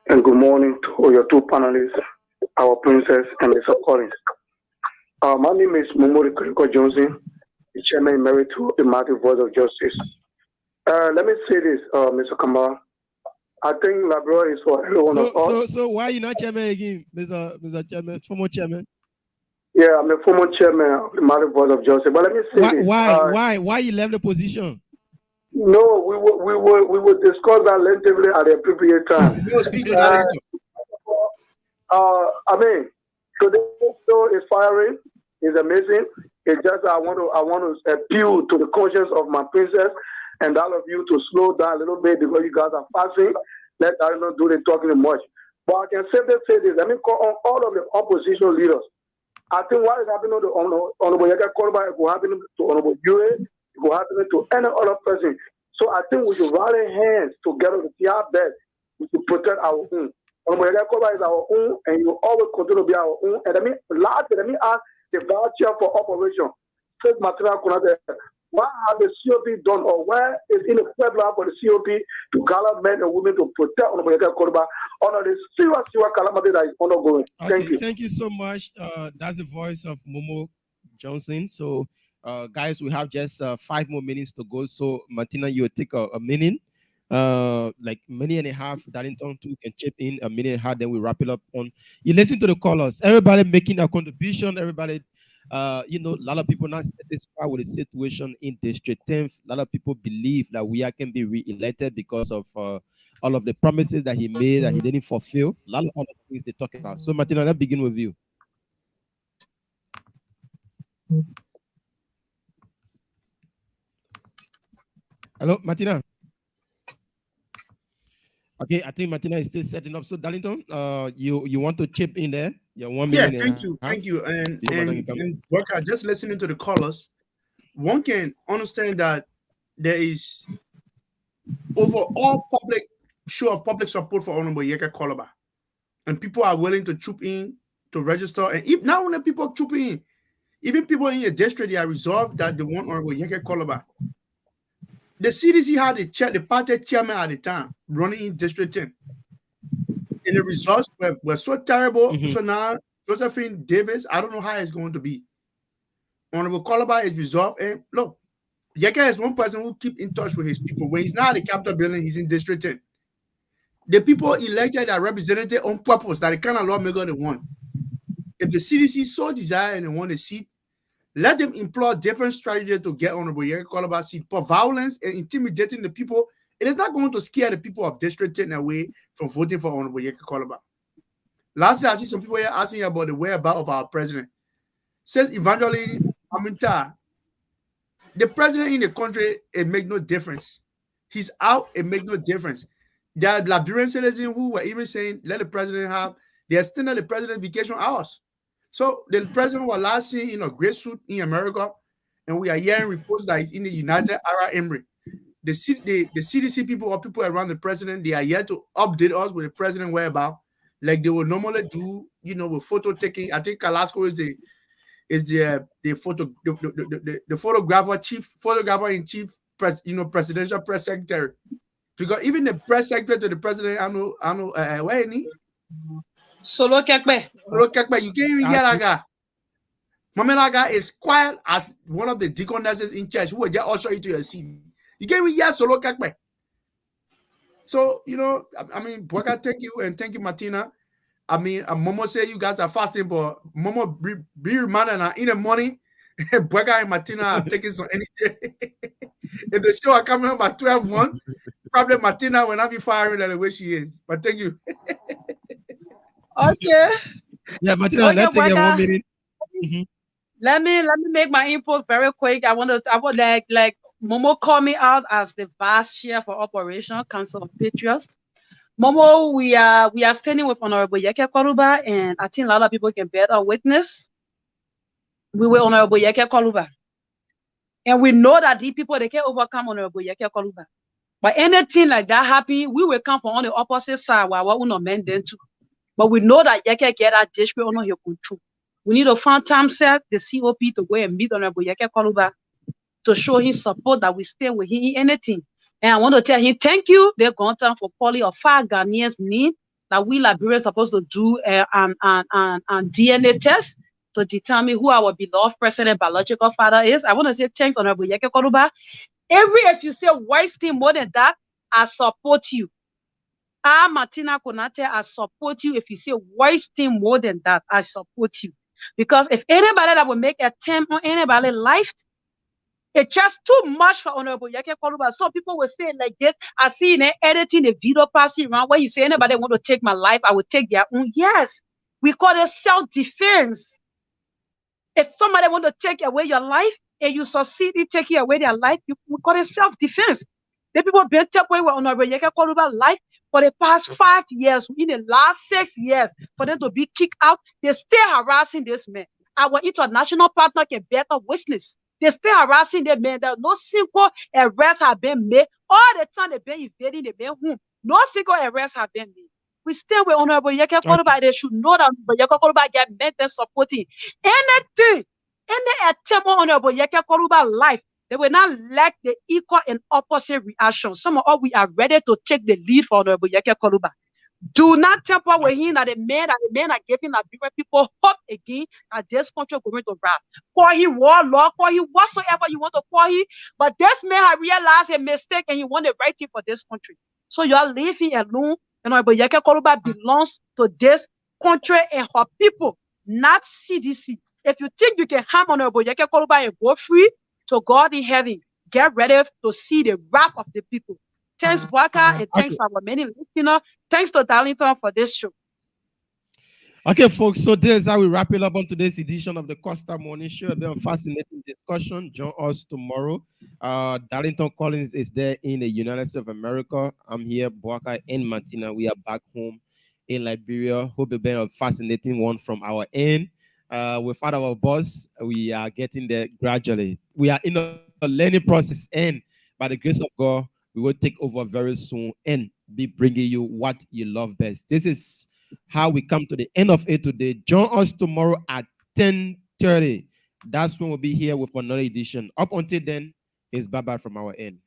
and good morning to your two panelists, our princess and Mr. Collins. My name is Momo Kriko Johnson, the chairman married to the Mighty Voice of Justice. Let me say this, Mr. Kamal. I think Labrador is for everyone of us. So why are you not chairman again, Mr. Chairman, former chairman? Yeah, I'm the former chairman of the Mighty Voice of Justice. But let me say this. Why you left the position? No, we will discuss that lengthily at the appropriate time. I mean, today's show is firing. It's amazing. It's just I want to appeal to the conscience of my princess and all of you to slow down a little bit because you guys are fasting. Let us not do the talking much. But I can simply say this. Let me call on all of the opposition leaders. I think what is happening to Honorable Yaka Kolba, it will happen to Honorable Yue, it will happen to any other person. So I think we should rally hands together to see our best to protect our own. Honorable Yaka Kolba is our own, and you will always continue to be our own. And let me ask the vice chair for operation, State Material Kunade, what have the COP done, or where is in the Puebla for the COP to gather men and women to protect Honorable Yaka Kolba under the serious calamity that is ongoing? Thank you. Thank you so much. That's the voice of Momo Johnson. So, guys, we have just 5 more minutes to go. So, Martina, you will take a minute, like minute and a half. Darlington too can chip in a minute and a half. Then we wrap it up. You listen to the callers. Everybody making a contribution. Everybody. A lot of people not satisfied with the situation in District 10. A lot of people believe that we can be re-elected because of all of the promises that he made that he didn't fulfill. A lot of other things they talk about. So, Martina, let's begin with you. Hello, Martina. Okay, I think Martina is still setting up. So, Darlington, you want to chip in there? Yeah, 1 minute. Yeah, thank you. And Worker, just listening to the callers, one can understand that there is overall show of public support for Honorable Yeka Kolaba. And people are willing to troop in to register. And if not only people troop in, even people in your district, they are resolved that they want Honorable Yeka Kolaba. The CDC had the party chairman at the time running in District 10. And the results were so terrible. So now, Josephine Davis, I don't know how it's going to be. Honorable Kolaba is resolved. And look, Yeka is one person who keep in touch with his people. When he's not at the Capitol building, he's in District 10. The people elected are represented on purpose, that the kind of lawmaker they want. If the CDC so desire and they want a seat, let them employ different strategies to get Honorable Yeka Kolaba seat. For violence and intimidating the people, it is not going to scare the people of District 10 away from voting for Honorable Yeka Kolaba. Lastly, I see some people here asking about the whereabouts of our president. Says Evangeline Aminta, the president in the country, it makes no difference. He's out, it makes no difference. There are Liberian citizens who were even saying, let the president have, they extended the president vacation hours. So the president was last seen in a gray suit in America, and we are hearing reports that he's in the United Arab Emirates. The CDC people or people around the president, they are yet to update us with the president whereabouts, like they would normally do, with photo taking. I think Kalasco is the photographer in chief, presidential press secretary. Because even the press secretary to the president, I know, where is he? Solo Kekbe. You can't even hear that guy. Mamelaga is quiet as one of the deaconesses in church who will just usher you to your seat. You can't even hear Solo Kekbe. So, Bwaka, thank you, and thank you, Martina. Momo say you guys are fasting, but Momo be reminded that in the morning, Boyka and Martina are taking some energy. If the show are coming home at 12:01, probably Martina will not be firing the way she is. But thank you. Okay. Yeah, Martina, Okay, let's take a 1 Boyka. minute. Let me make my input very quick. I would like Momo call me out as the vice chair for Operation Council of Patriots. Momo, we are standing with Honorable Yeke Koluba, and I think a lot of people can bear witness. We were Honorable Yeke Koluba. And we know that these people, they can overcome Honorable Yeke Koluba. But anything like that happen, we will come from on the opposite side while we're not men then too. But we know that Yeke get that district under your control. We need to find time set the COP to go and meet Honorable Yeke Koluba to show his support that we stay with him in anything. And I want to tell him thank you. They're going to for calling of 5 Ghanaians need that we Liberians supposed to do an DNA test to determine who our beloved president biological father is. I want to say thanks, Honorable Yeke Koluba. If you say wise thing more than that, I support you. Martina Konate, I support you. If you say wise thing more than that, I support you. Because if anybody that will make a attempt on anybody's life, it's just too much for Honorable Yeke Koluba. Some people will say like this. I see in editing the video passing around where you say anybody want to take my life, I will take their own. Yes, we call it self-defense. If somebody want to take away your life and you succeed in taking away their life, we call it self-defense. The people been taken away with Honorable Yeke Koluba's life for the past 5 years. In the last 6 years, for them to be kicked out, they still harassing this man. Our international partner can bear witness. They still harassing the man. There no single arrest have been made. All the time they've been invading the man home. No single arrest have been made. We still with Honorable Yeke Koluba. They should know that Honorable Yeke Koluba get men that supporting anything, any attempt on Honorable Yeke Koluba's life. They will not lack the equal and opposite reaction. Some of us, we are ready to take the lead for Honorable Yeke Koluba. Do not tamper with him that the man are giving Liberian people hope again that this country is going to rise. Call him warlord, call him whatsoever you want to call him. But this man has realized a mistake and he wants the right thing for this country. So you are leaving alone. And Honorable Yeke Koluba belongs to this country and her people, not CDC. If you think you can harm Honorable Yeke Koluba and go free to God in heaven, get ready to see the wrath of the people. Thanks, Boyka, and thanks to our many listeners. Thanks to Darlington for this show. Okay, folks, so this is how we wrap it up on today's edition of the Costa Morning Show. A very fascinating discussion. Join us tomorrow. Darlington Collins is there in the United States of America. I'm here, Boyka and Martina. We are back home in Liberia. Hope it's been a fascinating one from our end. Without our boss, we are getting there gradually. We are in a learning process, and by the grace of God, we will take over very soon and be bringing you what you love best. This is how we come to the end of it today. Join us tomorrow at 10:30. That's when we'll be here with another edition. Up until then, it's bye-bye from our end.